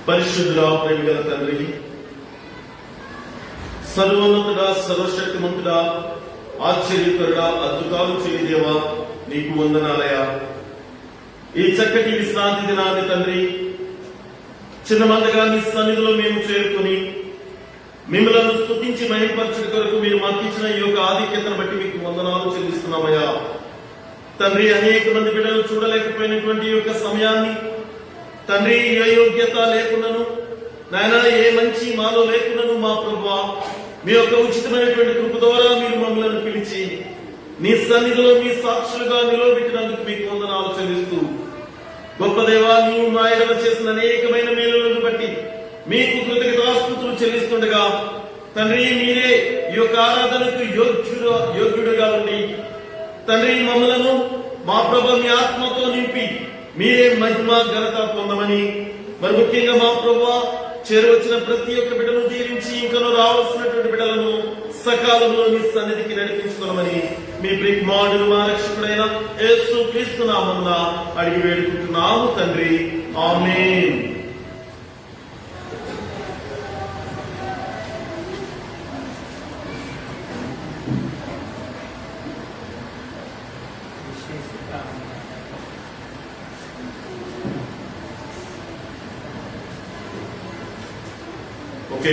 పరిశుద్ధుడా, ప్రేమగల తండ్రి, సర్వోన్నతుడా, సర్వశక్తిమంతుడా, ఆశ్చర్యకరుడా, అద్భుతాలు చేయదేవా, నీకు వందనాలయా. ఈ చక్కటి విశ్రాంతి దినాన్ని తండ్రి చిన్న మందగా నీ సన్నిధిలో మేము చేరుకుని మిమ్మల్ని స్తుతించి మహిమపరచుట కొరకు మీరు మాకు ఇచ్చిన ఈ యొక్క ఆధిక్యతను బట్టి మీకు వందనాలు చెల్లిస్తున్నామయ్యా. తండ్రి, అనేక మంది బిడ్డలు చూడలేకపోయినటువంటి ఈ యొక్క సమయాన్ని తండ్రి, ఏ యోగ్యత లేకున్నాను నాయన, ఏ మంచి మాలో లేకున్నాను మా ప్రభువా, మీ యొక్క ఉచితమైనటువంటి కృప ద్వారా మీరు మమ్మల్ని పిలిచి నీ సన్నిధిలో మీ సాక్షులుగా నిలవబెట్టినందుకు మీకు వందనాలు చెల్లిస్తూ, గొప్ప దేవా, నీవు మా ఎడల చేసిన అనేకమైన మేలులను బట్టి మీకు కృతజ్ఞతాస్తుతులు చెల్లిస్తుండగా తండ్రి, మీరే ఈ యొక్క ఆరాధనకు యోగ్యుడుగా ఉండి తండ్రి మమ్మలను మా ప్రభు మీ ఆత్మతో నింపి మీరే మహిమ ఘనత పొందమని, మరి ముఖ్యంగా మా ప్రభువా చేరవచ్చిన ప్రతి ఒక్క బిడ్డను దీవించి ఇంకనూ రావాల్సినటువంటి బిడ్డలను సకాలంలో మీ సన్నిధికి నడిపించుకోమని మీ ప్రియకుమారుడు మా రక్షకుడైన యేసు క్రీస్తు నామమున అడిగి వేడుకుంటున్నాము తండ్రి, amen. Okay,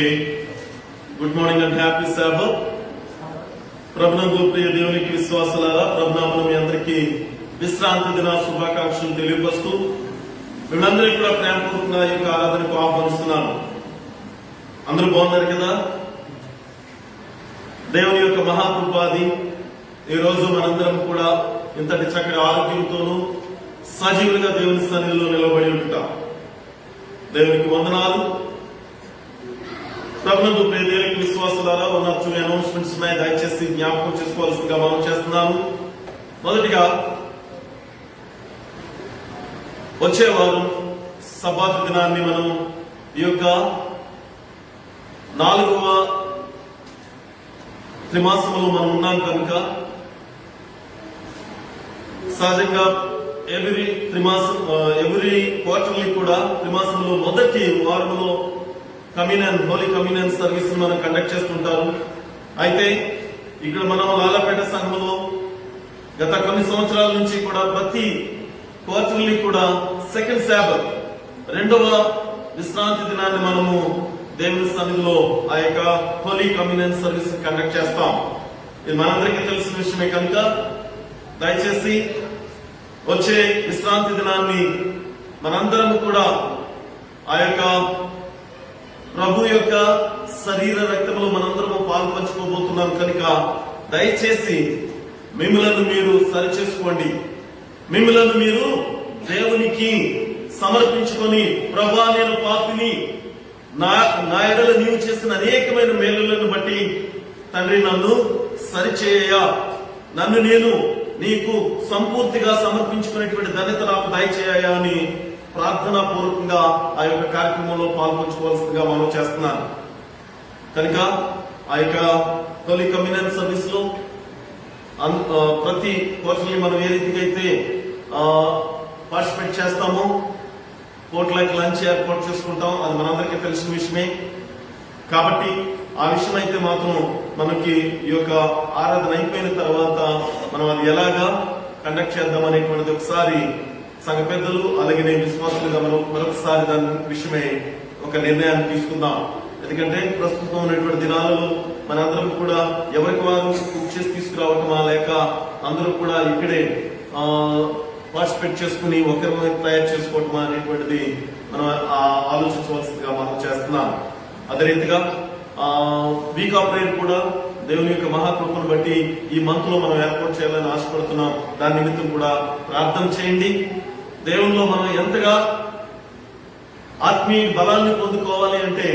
good morning and happy Sabbath. ప్రభునందు ప్రియ దేవునికి విశ్వాసులారా, ప్రభునామను మీ అందరికీ విశ్రాంతి దిన శుభాకాంక్షలు తెలియపరుస్తూ మిమ్మల్ందరికీ కూడా ప్రేమపూర్వకంగా ఈ యొక్క ఆరాధనకు ఆహ్వానిస్తున్నాను. అందరూ బాగున్నారు కదా? దేవుని యొక్క మహాకృపాది ఈ రోజు మనందరం కూడా ఇంతటి చక్కటి ఆరోగ్యంతోనూ సజీవులుగా దేవుని సన్నిధిలో నిలబడి ఉంటాం. దేవునికి వందనాలు. ప్రభునందు ప్రియ దేవునికి విశ్వాసులారా, ఉన్న అనౌన్స్మెంట్స్ ఉన్నాయి, దయచేసి జ్ఞాపకం చేసుకోవాల్సిందిగా మనం చేస్తున్నాము. మొదటిగా వచ్చే వారం సబ్బాతు దినాన్ని మనం ఈ యొక్క 4వ త్రిమాసములో మనం ఉన్నాం కనుక సహజంగా ఎవ్రీ క్వార్టర్లీ కూడా త్రిమాసంలో మొదటి వారంలో కమ్యూనియన్, హోలీ కమ్యూనియన్ సర్వీస్ మనం కండక్ట్ చేస్తుంటారు. అయితే ఇక్కడ మనం లాలపేట సంఘంలో గత కొన్ని సంవత్సరాల నుంచి కూడా ప్రతి క్వార్టర్లీ కూడా సెకండ్ సాబత్, 2వ విశ్రాంతి దినాన్ని మనము దేవుని సన్నిధిలో ఆ యొక్క హోలీ కమ్యూనియన్ సర్వీస్ కండక్ట్ చేస్తాం. ఇది మనందరికీ తెలిసిన విషయమే కనుక దయచేసి వచ్చే విశ్రాంతి దినాన్ని మనందరం కూడా ఆ యొక్క ప్రభు యొక్క శరీర రక్తంలో మనందరము పాల్పంచుకోబోతున్నాం కనుక దయచేసి మిమ్మలను మీరు సరిచేసుకోండి. మిమ్మలను మీరు దేవునికి సమర్పించుకొని, ప్రభా నేను పాపిని, నా ఎడల నీవు చేసిన అనేకమైన మేలులను బట్టి తండ్రి నన్ను సరిచేయ, నన్ను నేను నీకు సంపూర్తిగా సమర్పించుకునేటువంటి ధన్యత నాకు దయచేయ అని ప్రార్థనా పూర్వకంగా ఆ యొక్క కార్యక్రమంలో పాల్పంచుకోవాల్సిందిగా మనం చేస్తున్నాను. కనుక ఆ యొక్క హోలీ కమ్యూనియన్ సర్వీస్ లో ప్రతి క్వార్టర్లీ మనం ఏ రీతిగా అయితే పార్టిసిపేట్ చేస్తామో పోట్లకి లంచ్ ఏర్పాటు చేసుకుంటాం, అది మనందరికీ తెలిసిన విషయమే. కాబట్టి ఆ విషయం అయితే మాత్రం మనకి ఈ యొక్క ఆరాధన అయిపోయిన తర్వాత మనం అది ఎలాగా కండక్ట్ చేద్దాం అనేటువంటిది ఒకసారి సంఘ పెద్దలు అలాగే నేను విశ్వాసులుగా మనం మరొకసారి దాని విషయమై ఒక నిర్ణయాన్ని తీసుకుందాం. ఎందుకంటే ప్రస్తుతం ఉన్నటువంటి దినాలలో మనందరం కూడా ఎవరికి వారు కుక్ చేసి తీసుకురావటమా, లేక అందరూ కూడా ఇక్కడే పార్టిసిపేట్ చేసుకుని ఒకరి తయారు చేసుకోవటమా అనేటువంటిది మనం ఆలోచించవలసిందిగా మనం చేస్తున్నాం. అదే రీతిగా వీక్ ఆఫ్ ప్రేయర్ కూడా దేవుని యొక్క మహాకృపను బట్టి ఈ మంత్ లో మనం ఏర్పాటు చేయాలని ఆశపడుతున్నాం. దాని నిమిత్తం కూడా ప్రార్థన చేయండి. దేవునిలో మనం ఎంతగా ఆత్మీయ బలాన్ని పొందుకోవాలి అంటే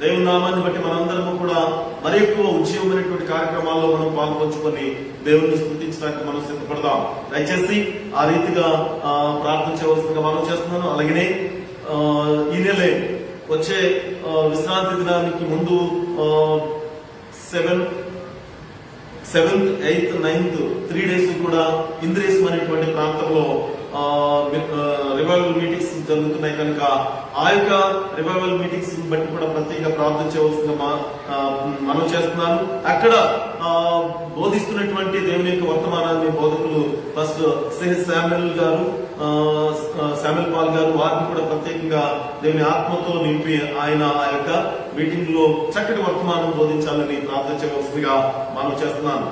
దేవుని నామాన్ని బట్టి మనందరము కూడా మరి ఎక్కువ ఉద్యమమైనటువంటి కార్యక్రమాల్లో మనం పాల్పంచుకొని దేవుని స్తుతించడానికి మనం సిద్ధపడదాం. దయచేసి ఆ రీతిగా ప్రార్థన చేయవలసిందిగా మనం చేస్తున్నాను. అలాగనే ఈ నెలే వచ్చే విశ్రాంతి దినానికి ముందు 7th, 8th, 9th 3 days కూడా ఇంద్రేశం అనేటువంటి ప్రాంతంలో రివైవల్ మీటింగ్స్ జరుగుతున్నాయి కనుక ఆ యొక్క రివైవల్ మీటింగ్స్ బట్టి కూడా ప్రత్యేక ప్రార్థన చేయవలసిందిగా మనం చేస్తున్నాను. అక్కడ బోధిస్తున్నటువంటి దేవుని యొక్క వర్తమానాన్ని బోధకులు ఫస్ట్ శామ్యుల్ గారు, శామ్యుల్ పాల్ గారు, వారిని కూడా ప్రత్యేకంగా దేవుని ఆత్మతో నింపి ఆయన ఆ యొక్క మీటింగ్ లో చక్కటి వర్తమానం బోధించాలని ప్రార్థన చేయవలసిందిగా మనం చేస్తున్నాను.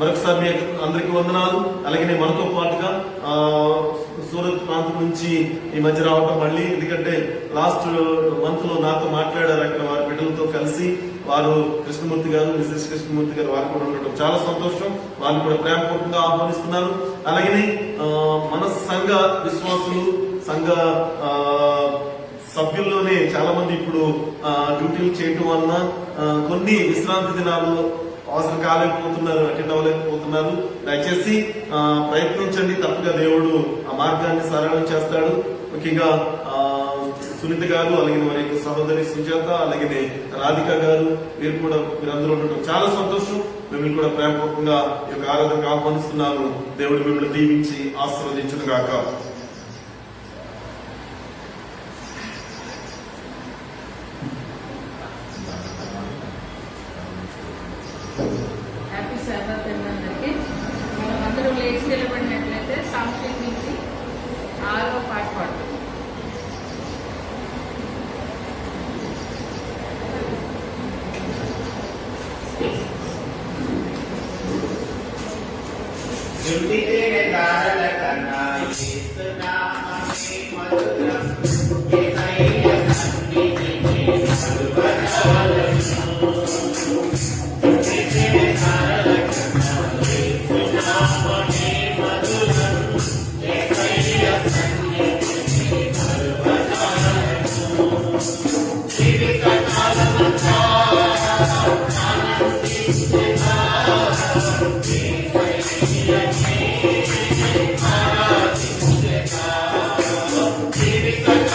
మరొకసారి మీ అందరికీ వందనాలు. అలాగే మనతో పాటుగా సూరత్ ప్రాంతం నుంచి ఈ మధ్య రావటం మళ్ళీ, ఎందుకంటే లాస్ట్ మంత్ లో నాతో మాట్లాడారు అక్కడ వారి బిడ్డలతో కలిసి. వారు కృష్ణమూర్తి గారు, మిసెస్ కృష్ణమూర్తి గారు, వారు కూడా ఉండటం చాలా సంతోషం. వారిని కూడా ప్రేమపూర్వకంగా ఆహ్వానిస్తున్నారు. అలాగే మన సంఘ విశ్వాసులు, సంఘ సభ్యుల్లోనే చాలా మంది ఇప్పుడు డ్యూటీలు చేయటం వలన కొన్ని విశ్రాంతి దినాలు అవసరం కాలేకపోతున్నారు, అటెండ్ అవ్వలేకపోతున్నారు. దయచేసి ప్రయత్నించండి. తప్పగా దేవుడు ఆ మార్గాన్ని సరళం చేస్తాడు. ముఖ్యంగా సునీత గారు, అలాగే వారి యొక్క సహోదరి సుజాత, అలాగే రాధిక గారు, మీరందరూ ఉండటం చాలా సంతోషం. మిమ్మల్ని కూడా ప్రేమపూర్వకంగా ఈ యొక్క ఆరాధనకు ఆహ్వానిస్తున్నాను. దేవుడు మిమ్మల్ని దీవించి ఆశీర్వదించును గాక. హ్యాపీ సాబత్ అందరికీ. మనం అందరూ లేచి నిలబడినట్లయితే సాంస్కృతిక నుంచి 6వ పాట పాడుతాం. Give it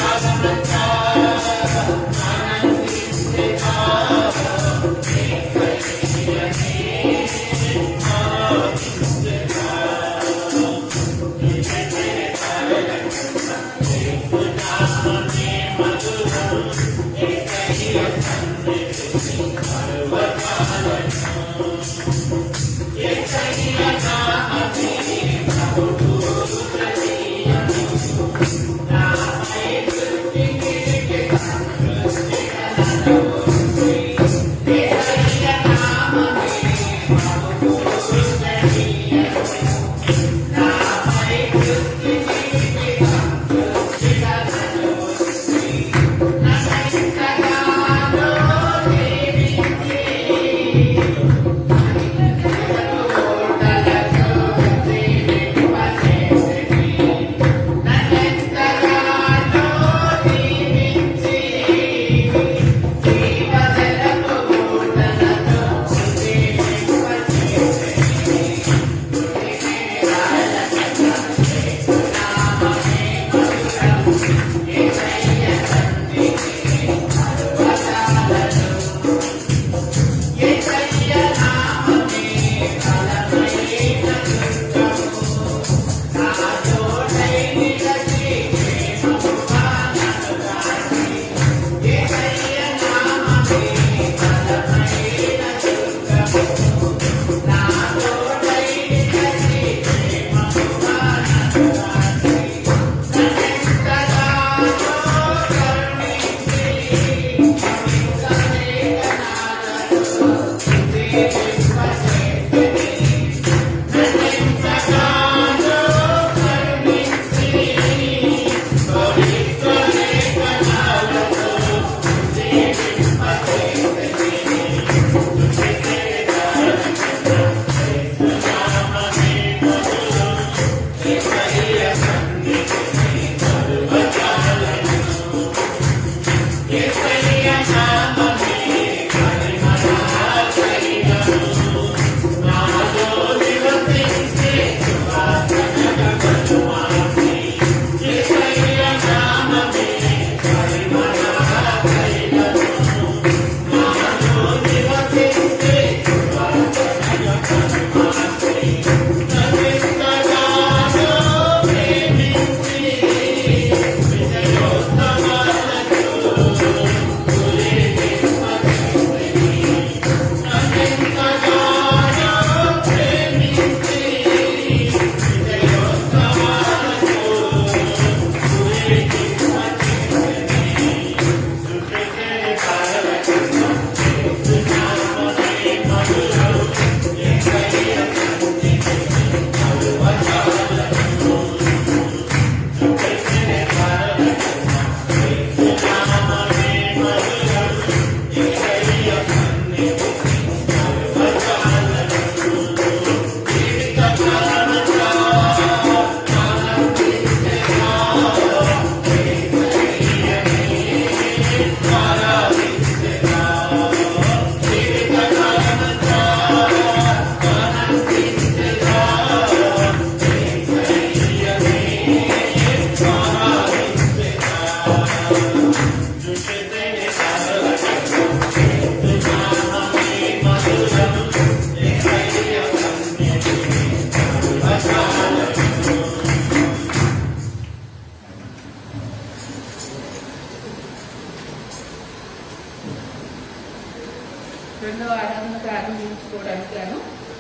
ధ్యానించుకోవడానికి గాను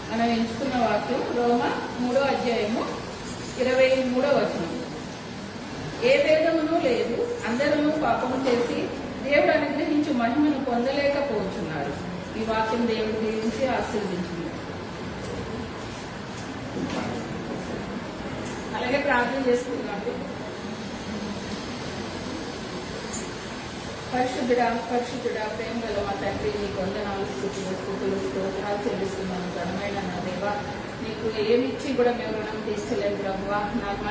మనం ఎంచుకున్న వాక్యం రోమా 3వ అధ్యాయము 23వ వచనం. ఏ భేదమును లేదు, అందరూ పాపము చేసి దేవుడు అనుగ్రహించు మహిమను పొందలేకపోతున్నారు. ఈ వాక్యం దేవుడి గురించి ఆశీర్వదించింది. అలాగే ప్రార్థన చేసుకుందామండి. పరిశుద్ధుడా ప్రేమ గల మా తండ్రి, నీకు వందనాలు, స్తుతులు స్తోత్రాలు చెల్లిస్తున్నాను. ఘనమైన నా దేవా, నీకు ఏమిచ్చి కూడా మేము రుణం తీర్చలేము ప్రభువా. నాకు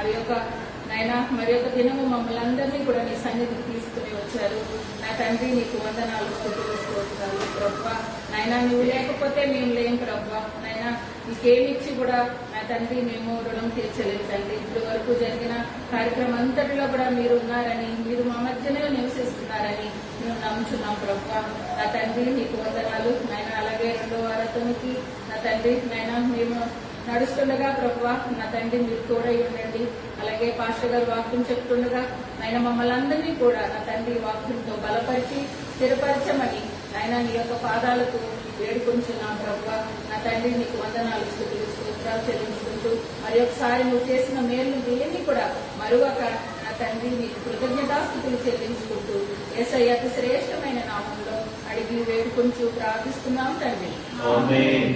మరి ఒక దినము మమ్మల్ని అందరినీ కూడా నీ సన్నిధికి తీసుకుని వచ్చారు. నా తండ్రి, నీకు వందనాలు, స్తుతులు స్తోత్రాలు ప్రభువా. నాయనా, నువ్వు లేకపోతే మేము లేం ప్రభువా. నాయనా, నీకేమిచ్చి కూడా నా తండ్రి మేము రుణం తీర్చలేము తండ్రి. ఇప్పటి వరకు జరిగిన కార్యక్రమం అంతటిలో కూడా మీరు ఉన్నారని, మీరు మా మధ్యనే నివసిస్తున్నారని మేము నమ్ముచున్నాం ప్రభువా. నా తండ్రి, నీకు వందనాలు నాయన. అలాగే 2వ వారానికి నా తండ్రి నాయన మేము నడుస్తుండగా ప్రభువా, నా తండ్రి మీరు తోడై ఉండండి. అలాగే పాస్టర్ గారు వాక్యం చెప్తుండగా ఆయన మమ్మల్ని అందరినీ కూడా నా తండ్రి వాక్యంతో బలపరిచి స్థిరపరచమని ఆయన నీ యొక్క పాదాలకు వేడుకొంచున్నాం ప్రభువా. నా తండ్రి, నీకు వందనాలు, స్తుతులు స్తోత్రాలు చెల్లించుకుంటూ మరి ఒకసారి నువ్వు చేసిన మేలు దేన్ని కూడా మరువక నా తండ్రి నీకు కృతజ్ఞతాస్థుతులు చెల్లించుకుంటూ యేసయ్య అతి శ్రేష్టమైన నామంలో అడిగి వేడుకొంచు ప్రార్థిస్తున్నాం తండ్రి. ఆమేన్.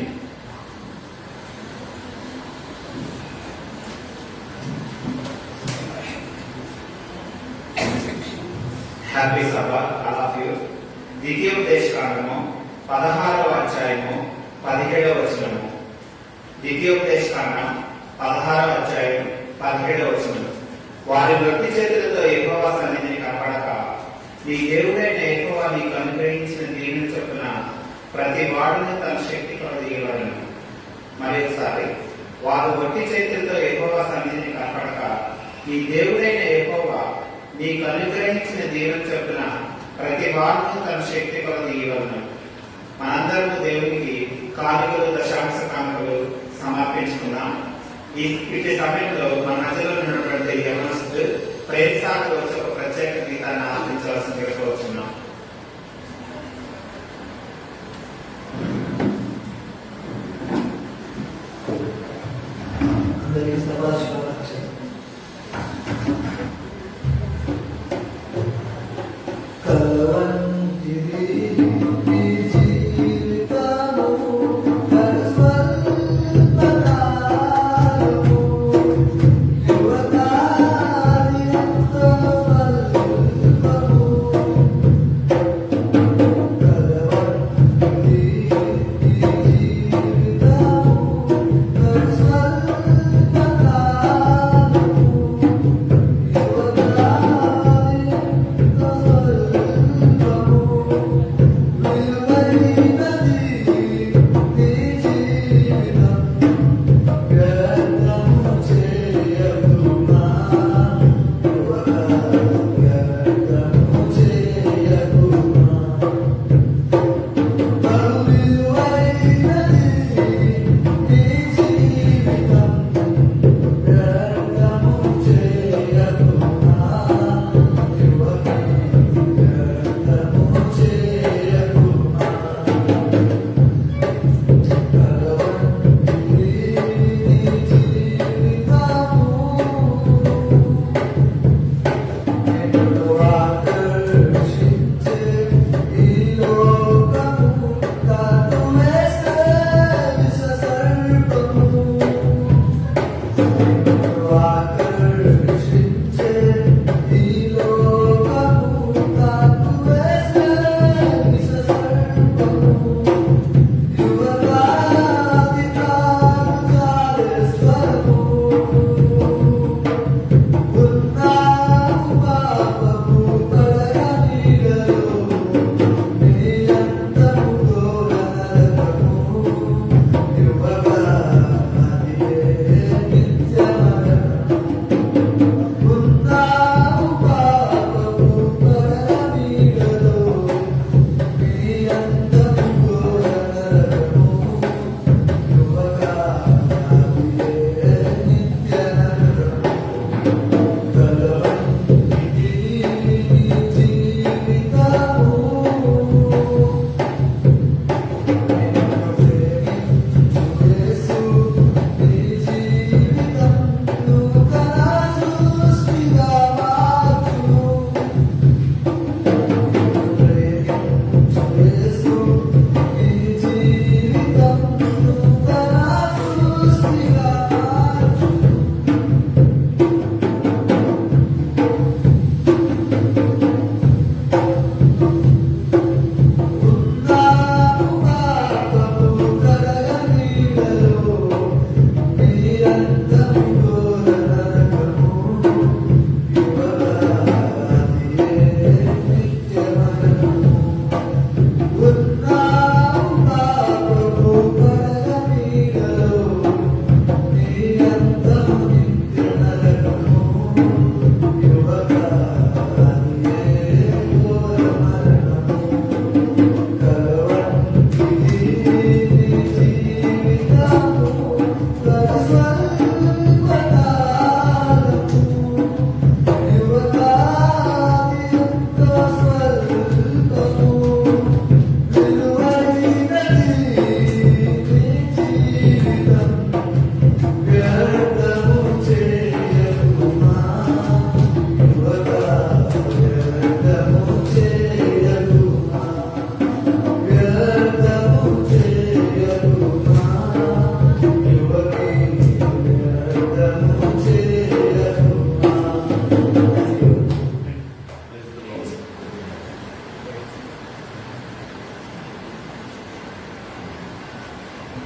Happy Sabha all of you. ద్వితీయోపదేశకాండము 16వ అధ్యాయము 17వ వచనము. ద్వితీయోపదేశకాండం 16వ అధ్యాయం 17వ వచనము. వారి వృత్తి చేతులతో యెహోవా సన్నిధిని కనపడక నీ దేవుడైన యెహోవా నీకు అనుగ్రహించిన దీవెన చొప్పున ప్రతి వాడును తన శక్తి కొలదీయవలెను. మరొకసారి, వారు వట్టి చేతులతో యెహోవా సన్నిధిని కనపడక నీ దేవుడైన యెహోవా నీకు అనుగ్రహించిన దీవెన చొప్పున ప్రతి వాడును తన శక్తి కొలదీయవలెను. మనందరము దేవునికి కానుకలు, దశాంశ కానుకలు సమర్పించుకున్నాం. ఇటు సమయంలో మన మధ్యలో ఉన్నటువంటి యవనస్తులు ప్రేమసాగర్ వచ్చి ఒక ప్రత్యేక గీతాన్ని ఆలపించవలసిందిగా కోరుచున్నాం.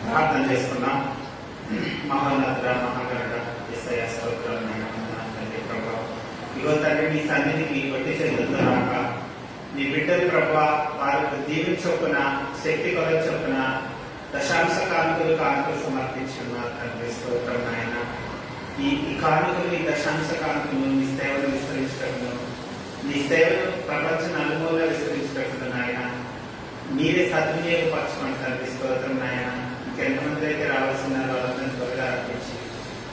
ప్రార్థన చేసుకున్నాం. మహోన్నత మహాగణుడ యేసయ్య స్తోత్రం నాయన తండ్రి ప్రభా. ఇగో తండ్రి నీ సన్నిధికి ఒట్టి చేతులతో రాక నీ బిడ్డలు ప్రభా వారికి దీవెన చొప్పున శక్తి కొల చొప్పున దశాంశ కానుకలు సమర్పించున్నారు తండ్రి. స్తోత్రం నాయన. ఈ కానుకలు ఈ దశాంశ కానుకలు నీ సేవలు విస్తరించటంలో నీ సేవలు ప్రపంచ నలుమూల విస్తరించటంలో నాయన మీరే సద్వినియోగపరచమని తండ్రి. స్తోత్రం నాయన. ఎంతమంది అయితే రావాల్సిన వాళ్ళందరినీ త్వరగా అర్పించి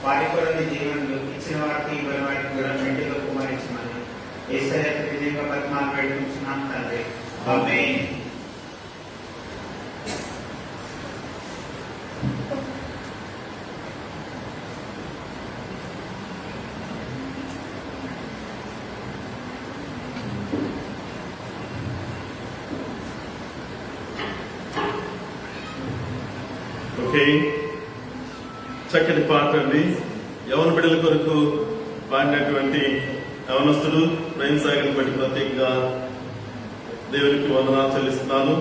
వారికి కూడా నీ జీవనంలో ఇచ్చిన వారికి ఇవ్వని వారికి కూడా మెండుగా కుమారించమని యేసయ్య విధంగా పద్మాలు పెట్టుకుంటున్నాం తండ్రి. ఆమేన్. ఓకే, చక్కటి పాట అండి. యవన బిడ్డల కొరకు పాడినటువంటి యవనస్తుడు ప్రేమ్ సాగర్ బట్టి ప్రత్యేకంగా దేవునికి వందనాలు చెల్లిస్తున్నాను.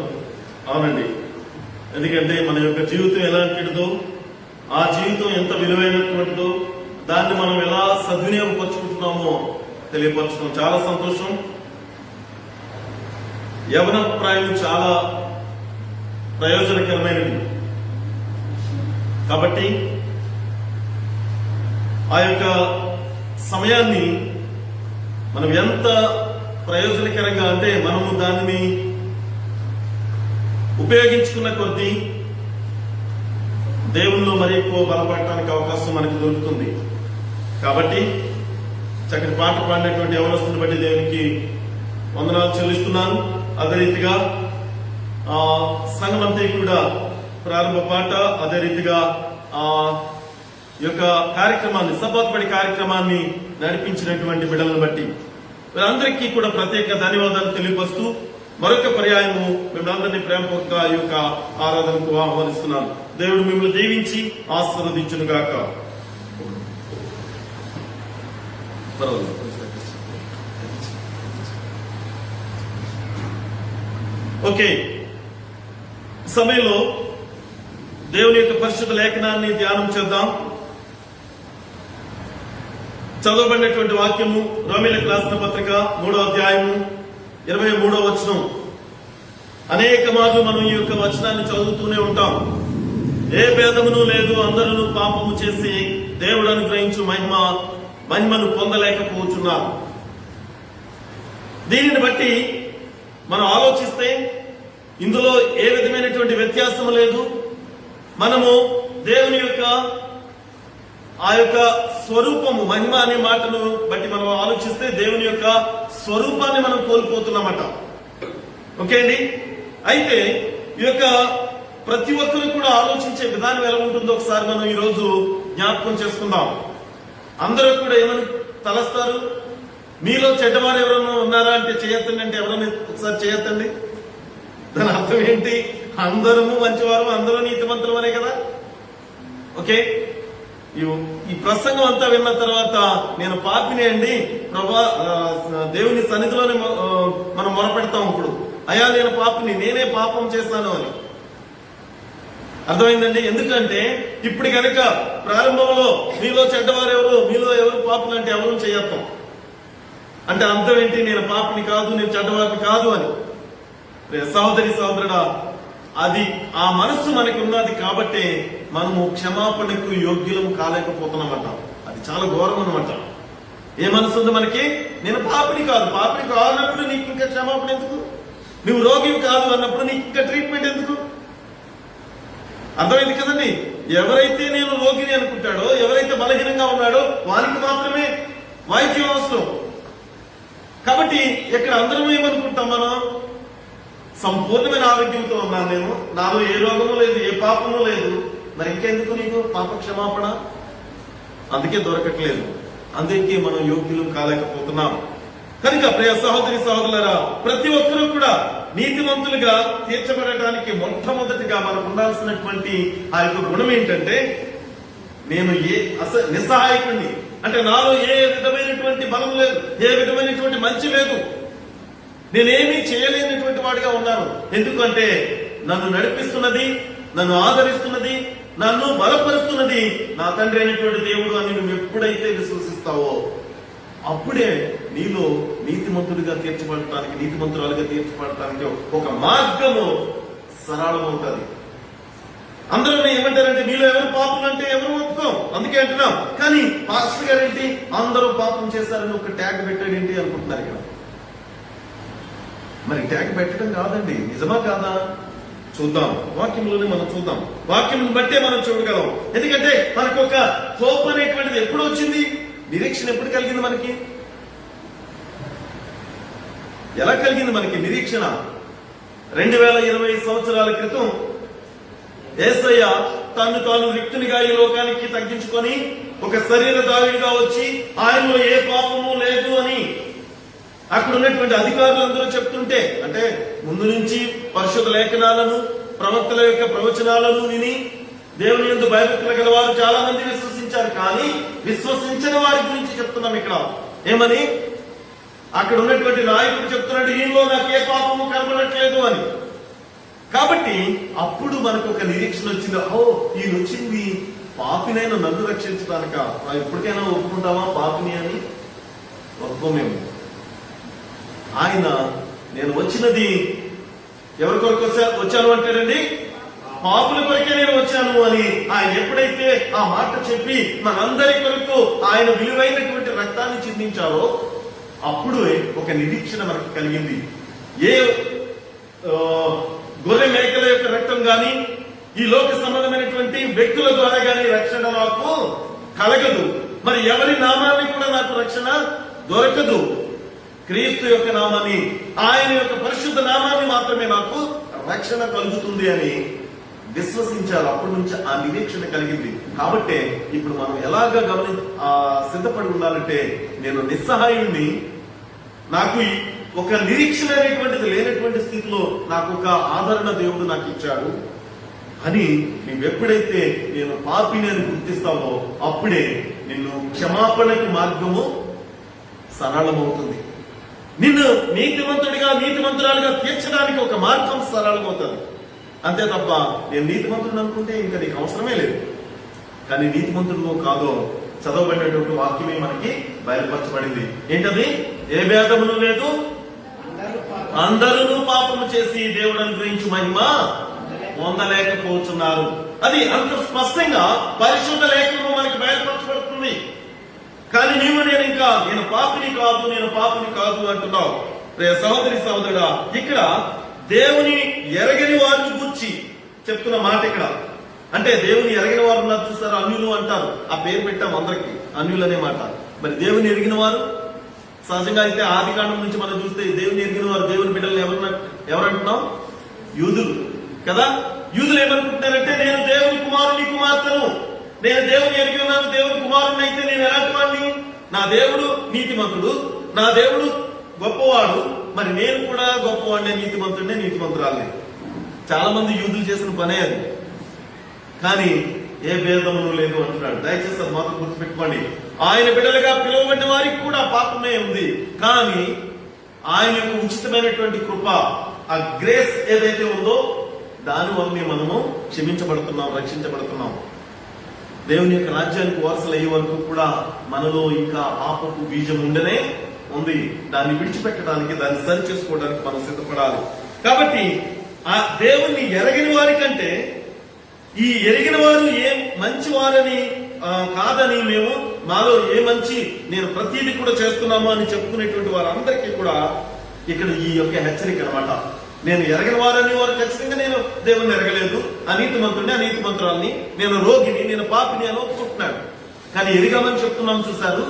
అవునండి, ఎందుకంటే మన యొక్క జీవితం ఎలాంటిదో, ఆ జీవితం ఎంత విలువైనటువంటిదో దాన్ని మనం ఎలా సద్వినియోగపరుచుకుంటున్నామో తెలియపరచడం చాలా సంతోషం. యవన ప్రాయం చాలా ప్రయోజనకరమైనది కాబట్టి ఆ యొక్క సమయాన్ని మనం ఎంత ప్రయోజనకరంగా అంటే మనము దానిని ఉపయోగించుకున్న కొద్దీ దేవుల్లో మరి ఎక్కువ బలపడటానికి అవకాశం మనకు దొరుకుతుంది. కాబట్టి చక్కటి పాట పాడినటువంటి యవనస్తుని బట్టి దేవునికి వందనాలు చెల్లిస్తున్నాను. అదే రీతిగా సంఘమంతా కూడా ప్రారంభ పాట, అదే రీతిగా ఈ యొక్క కార్యక్రమాన్ని సపోర్ట్ కార్యక్రమాన్ని నడిపించినటువంటి బిడ్డలను బట్టి వీరందరికీ కూడా ప్రత్యేక ధన్యవాదాలు తెలియపరుస్తూ మరొక పర్యాయము మిమ్మల్ని ప్రేమపూర్వక ఈ యొక్క ఆరాధనకు ఆహ్వానిస్తున్నాను. దేవుడు మిమ్మల్ని దీవించి ఆశీర్వదించును గాక. ఓకే, సమయంలో దేవుని యొక్క పరిశుద్ధ లేఖనాన్ని ధ్యానం చేద్దాం. చదవబడినటువంటి వాక్యము రోమీయులకు రాసిన పత్రిక 3వ అధ్యాయము 23వ వచనం. అనేక మార్లు మనం ఈ యొక్క వచనాన్ని చదువుతూనే ఉంటాం. ఏ భేదమును లేదు, అందరూ పాపము చేసి దేవుడు అనుగ్రహించు మహిమను పొందలేకపోతున్నారు. దీనిని బట్టి మనం ఆలోచిస్తే ఇందులో ఏ విధమైనటువంటి వ్యత్యాసం లేదు. మనము దేవుని యొక్క ఆ యొక్క స్వరూపము, మహిమ అనే మాటను బట్టి మనం ఆలోచిస్తే దేవుని యొక్క స్వరూపాన్ని మనం కోల్పోతున్నామట. ఓకే అండి. అయితే ఈ యొక్క ప్రతి ఒక్కరు కూడా ఆలోచించే విధానం ఎలా ఉంటుందో ఒకసారి మనం ఈ రోజు జ్ఞాపకం చేసుకుందాం. అందరూ కూడా ఏమని తలస్తారు? మీలో చెడ్డవారు ఎవరైనా ఉన్నారా అంటే చేయొద్దండి, అంటే ఎవరైనా ఒకసారి చేయొద్దండి. దాని అర్థం ఏంటి? అందరము మంచివారు, అందరూ నీతిమంతులు అనే కదా. ఓకే, ఈ ప్రసంగం అంతా విన్న తర్వాత నేను పాపిని అండి ప్రభా, దేవుని సన్నిధిలోనే మనం మొరపెడతాం. ఇప్పుడు అయ్యా నేను పాపిని, నేనే పాపం చేశాను అని అర్థమైందండి. ఎందుకంటే ఇప్పుడు కనుక ప్రారంభంలో మీలో చెడ్డవారు ఎవరు, మీలో ఎవరు పాపులు అంటే ఎవరు చేయొద్దాం అంటే అర్థం ఏంటి? నేను పాపిని కాదు, నేను చెడ్డవారిని కాదు అని. సహోదరి సహోదరుడా, అది ఆ మనస్సు మనకు ఉన్నది కాబట్టి మనము క్షమాపణకు యోగ్యులము కాలేకపోతున్నామట. అది చాలా ఘోరం అనమాట. ఏమని వస్తుంది మనకి? నేను పాపిని కాదు. పాపిని కానప్పుడు నీకు ఇంకా క్షమాపణ ఎందుకు? నువ్వు రోగివి కాదు అన్నప్పుడు నీకు ఇంకా ట్రీట్మెంట్ ఎందుకు? అర్థమైంది కదండి. ఎవరైతే నేను రోగిని అనుకుంటాడో, ఎవరైతే బలహీనంగా ఉన్నాడో వారికి మాత్రమే వైద్యం అవసరం. కాబట్టి ఇక్కడ అందరం ఏమనుకుంటాం, మనం సంపూర్ణమైన ఆరోగ్యంతో ఉన్నాను, నేను నాలో ఏ రోగము లేదు, ఏ పాపము లేదు, మరి ఇంకెందుకు నీకు పాప క్షమాపణ? అందుకే దొరకట్లేదు, అందుకే మనం యోగ్యులు కాలేకపోతున్నాం. కనుక ప్రియ సహోదరి సహోదరులారా, ప్రతి ఒక్కరూ కూడా నీతిమంతులుగా తీర్చబడటానికి మొట్టమొదటిగా మనకు ఉండాల్సినటువంటి ఆ యొక్క గుణం ఏంటంటే, నేను నిస్సహాయకుడిని, అంటే నాలో ఏ విధమైనటువంటి బలం లేదు, ఏ విధమైనటువంటి మంచి లేదు, నేనేమీ చేయలేనటువంటి వాడిగా ఉన్నాను. ఎందుకంటే నన్ను నడిపిస్తున్నది, నన్ను ఆదరిస్తున్నది, నన్ను బలపరుస్తున్నది నా తండ్రి అయినటువంటి దేవుడు అని నువ్వు ఎప్పుడైతే విశ్వసిస్తావో అప్పుడే నీలో నీతిమంతుడిగా తీర్చబడటానికి, నీతిమంతురాలుగా తీర్చబడటానికి ఒక మార్గము సరళమవుతుంది. అందరూ ఏమంటారంటే మీలో ఎవరు పాపం అంటే ఎవరు ఒప్పుకోం, అందుకే అంటున్నాం. కానీ పాస్టర్ గారు ఏంటి అందరూ పాపం చేశారని ఒక ట్యాగ్ పెట్టాడు ఏంటి అనుకుంటున్నారు ఇక్కడ. మరి ట్యాగ్ పెట్టడం కాదండి, నిజమా కాదా చూద్దాం. వాక్యంలోనే మనం చూద్దాం, వాక్యం బట్టే మనం చూడగలం. ఎందుకంటే మనకు ఒక హోప్ అనేటువంటిది ఎప్పుడు వచ్చింది, నిరీక్షణ ఎప్పుడు కలిగింది మనకి? ఎలా కలిగింది మనకి నిరీక్షణ? 2020 సంవత్సరాల క్రితం యేసయ్య తను తాను రిక్తునిగా ఈ లోకానికి తగ్గించుకొని ఒక శరీరధారిగా వచ్చి ఆయనలో ఏ పాపము లేదు అని అక్కడ ఉన్నటువంటి అధికారులందరూ చెప్తుంటే, అంటే ముందు నుంచి పరిశుద్ధ లేఖనాలను, ప్రవక్తల యొక్క ప్రవచనాలను విని దేవుని యందు భయభక్తులు గల వారు చాలా మంది విశ్వసించారు. కానీ విశ్వసించని వారి గురించి చెప్తున్నాం ఇక్కడ. ఏమని? అక్కడ ఉన్నటువంటి నాయకుడు చెప్తున్నాడు, ఈయనలో నాకు ఏ పాపము కనబడట్లేదు అని. కాబట్టి అప్పుడు మనకు ఒక నిరీక్షణ వచ్చింది, ఓ ఈయన వచ్చింది పాపినైనా నన్ను రక్షించడానిక. ఎప్పటికైనా ఒప్పుకుంటామా పాపిని అని? ఒప్పుకోమేము. ఆయన నేను వచ్చినది ఎవరి కొరకు వచ్చాను అంటాడండి, పాపుల కొరకే నేను వచ్చాను అని ఆయన ఎప్పుడైతే ఆ మాట చెప్పి మనందరి కొరకు ఆయన విలువైనటువంటి రక్తాన్ని చిందించారో అప్పుడు ఒక నిరీక్షణ మనకు కలిగింది. ఏ గొర్రె మేకల యొక్క రక్తం గాని, ఈ లోక సంబంధమైనటువంటి వ్యక్తుల ద్వారా గాని రక్షణ నాకు కలగదు. మరి ఎవరి నామాన్ని కూడా నాకు రక్షణ దొరకదు. క్రీస్తు యొక్క నామాన్ని, ఆయన యొక్క పరిశుద్ధ నామాన్ని మాత్రమే నాకు రక్షణ కలుగుతుంది అని విశ్వసించారు. అప్పటి నుంచి ఆ నిరీక్షణ కలిగింది. కాబట్టి ఇప్పుడు మనం ఎలాగా సిద్ధపడి ఉండాలంటే, నేను నిస్సహాయుణ్ణి, నాకు ఒక నిరీక్షణ అనేటువంటిది లేనటువంటి స్థితిలో నాకు ఒక ఆదరణ దేవుడు నాకు ఇచ్చాడు అని నువ్వెప్పుడైతే నేను పాపిని అని గుర్తిస్తావో అప్పుడే నిన్ను క్షమాపణకి మార్గము సరళమవుతుంది. నిన్ను నీతిమంతుడిగా నీతిమంతురాలుగా తీర్చడానికి ఒక మార్గం సరళమవుతుంది. అంతే తప్ప నేను నీతిమంతుడిని అనుకుంటే ఇంకా నీకు అవసరమే లేదు. కానీ నీతిమంతుడు కాదో చదవబడినటువంటి వాక్యమే మనకి బయలుపరచబడింది. ఏంటది? ఏ భేదమును లేదు, అందరూ పాపము చేసి దేవుడు అనుగ్రహించు మహిమ పొందలేకపోతున్నారు. అది అంత స్పష్టంగా పరిశుద్ధ లేఖనం మనకి బయలుపరచబడుతుంది. కానీ నేను పాపిని కాదు అంటున్నావు. సహోదరి సహోదరుడా, ఇక్కడ దేవుని ఎరగని వారిని గురించి చెప్తున్న మాట ఇక్కడ. అంటే దేవుని ఎరగిన వారు ఉన్నారు చూసారు, అన్యులు అంటారు. ఆ పేరు పెట్టాం అందరికి, అన్యులు అనే మాట. మరి దేవుని ఎరిగిన వారు సహజంగా అయితే ఆది కాండం నుంచి మనం చూస్తే దేవుని ఎరిగిన వారు, దేవుని బిడ్డలు ఎవరంటున్నాం? యూదులు కదా. యూదులు ఏమనుకుంటున్నారంటే, నేను దేవుని కుమారుని కుమార్తెను, నేను దేవుని ఎరిగి ఉన్నాను, దేవుని కుమారుని అయితే నేను ఎలాంటి వాడిని? నా దేవుడు నీతిమంతుడు, నా దేవుడు గొప్పవాడు, మరి నేను కూడా గొప్పవాడినే, నీతిమంతురాలే. చాలా మంది యూదులు చేసిన పనే అది. కానీ ఏ భేదమును లేదు అంటున్నాడు. దయచేసి అది మాత్రం గుర్తుపెట్టుకోండి. ఆయన బిడ్డలుగా పిలువబడిన వారికి కూడా పాపమే ఉంది. కానీ ఆయన యొక్క ఉచితమైనటువంటి కృప, ఆ గ్రేస్ ఏదైతే ఉందో దాని వల్లనే మనము క్షమించబడుతున్నాం, రక్షించబడుతున్నాం. దేవుని యొక్క రాజ్యానికి వారసులు అయ్యే వరకు కూడా మనలో ఇంకా పాపపు బీజం ఉండనే ఉంది. దాన్ని విడిచిపెట్టడానికి, దాన్ని సరి చేసుకోవడానికి మనం సిద్ధపడాలి. కాబట్టి ఆ దేవుణ్ణి ఎరగిన వారి కంటే ఈ ఎరిగిన వారు ఏ మంచి వారని కాదని మేము మాలో ఏ మంచి నేను ప్రతిదీ కూడా చేస్తున్నాము అని చెప్పుకునేటువంటి వారందరికీ కూడా ఇక్కడ ఈ యొక్క హెచ్చరిక అన్నమాట. నేను ఎరగని వారని వారు ఖచ్చితంగా నేను దేవుని ఎరగలేదు, అనీతిమంతుడిని అనీతిమంతురాల్ని, నేను రోగిని, నేను పాపిని అని ఒప్పుకుంటున్నాడు. కానీ ఎరిగామని చెప్తున్నాం చూశారు,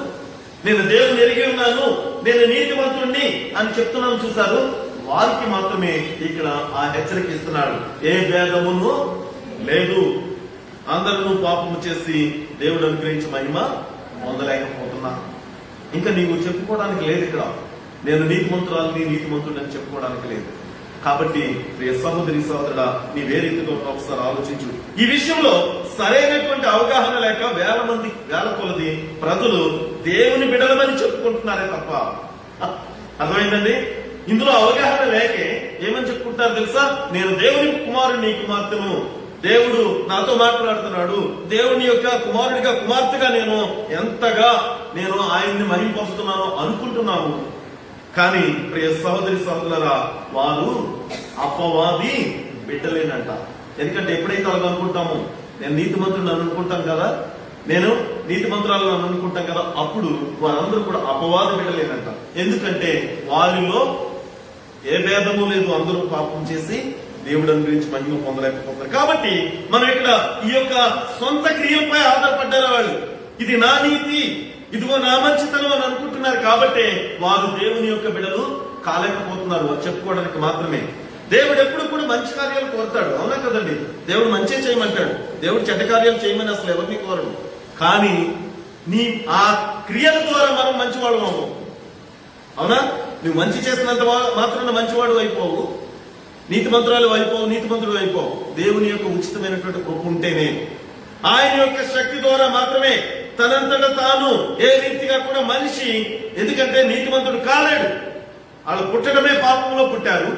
నేను దేవుని ఎరిగి ఉన్నాను, నేను నీతిమంతుడిని అని చెప్తున్నాను చూశారు, వారికి మాత్రమే ఇక్కడ ఆ హెచ్చరిక ఇస్తున్నాడు. ఏ భేదమును లేదు, అందరూ పాపము చేసి దేవుడు అనుగ్రహించి మహిమ పొందలేకపోతున్నా. ఇంకా నీవు చెప్పుకోవడానికి లేదు ఇక్కడ, నేను నీతిమంతురాలని నీతిమంతుడిని అని చెప్పుకోవడానికి లేదు. కాబట్టి ప్రియ సహోదరి సహోదరుడా, నీవే రీతిగా ఒకసారి ఆలోచించు. ఈ విషయంలో సరైనటువంటి అవగాహన లేక వేల కొలది ప్రజలు దేవుని బిడలమని చెప్పుకుంటున్నారే తప్ప, అర్థమైందండి? ఇందులో అవగాహన లేకే ఏమని చెప్పుకుంటారు తెలుసా? నేను దేవుని కుమారుని కుమార్తెను, దేవుడు నాతో మాట్లాడుతున్నాడు, దేవుని యొక్క కుమారుడిగా కుమార్తెగా నేను ఎంతగా నేను ఆయన్ని మహింపరుస్తున్నానో అనుకుంటున్నాము. కానీ ప్రియ సహోదరి సహోదరులారా, వారు అపవాది బిడ్డలేనంట. ఎందుకంటే ఎప్పుడైతే అలా అనుకుంటామో, నేను నీతిమంతుడిని అనుకుంటాం కదా, నేను నీతిమంతురాలను అనుకుంటాం కదా, అప్పుడు వారందరూ కూడా అపవాది బిడ్డలేనంట. ఎందుకంటే వారిలో ఏ భేదము లేదు, అందరూ పాపం చేసి దేవుడు గురించి మహిమ పొందలేకపోతారు. కాబట్టి మనం ఇక్కడ ఈ యొక్క సొంత క్రియలపై ఆధారపడ్డారు వాళ్ళు. ఇది నా నీతి, ఇదిగో నా మంచితనం అని అనుకుంటున్నారు. కాబట్టి వారు దేవుని యొక్క బిడ్డలు కాలేకపోతున్నారు, చెప్పుకోవడానికి మాత్రమే. దేవుడు ఎప్పుడు కూడా మంచి కార్యాలు కోరుతాడు, అవునా కదండి? దేవుడు మంచి చేయమంటాడు, దేవుడు చెడ్డ కార్యాలు చేయమని అసలు ఎవరిని కోరడు. కానీ నీ ఆ క్రియల ద్వారా మనం మంచివాడు అవ్వవు, అవునా? నువ్వు మంచి చేసినంత మాత్రాన మంచివాడు అయిపోవు, నీతిమంతురాలు అయిపోవు, నీతిమంతుడు అయిపోవు. దేవుని యొక్క ఉచితమైనటువంటి కృప ఉంటేనే, ఆయన యొక్క శక్తి ద్వారా మాత్రమే తనంతట తాను ఏ రీతిగా కూడా మనిషి, ఎందుకంటే నీతిమంతుడు కాలేడు, వాళ్ళు పుట్టడమే పాపంలో పుట్టారు.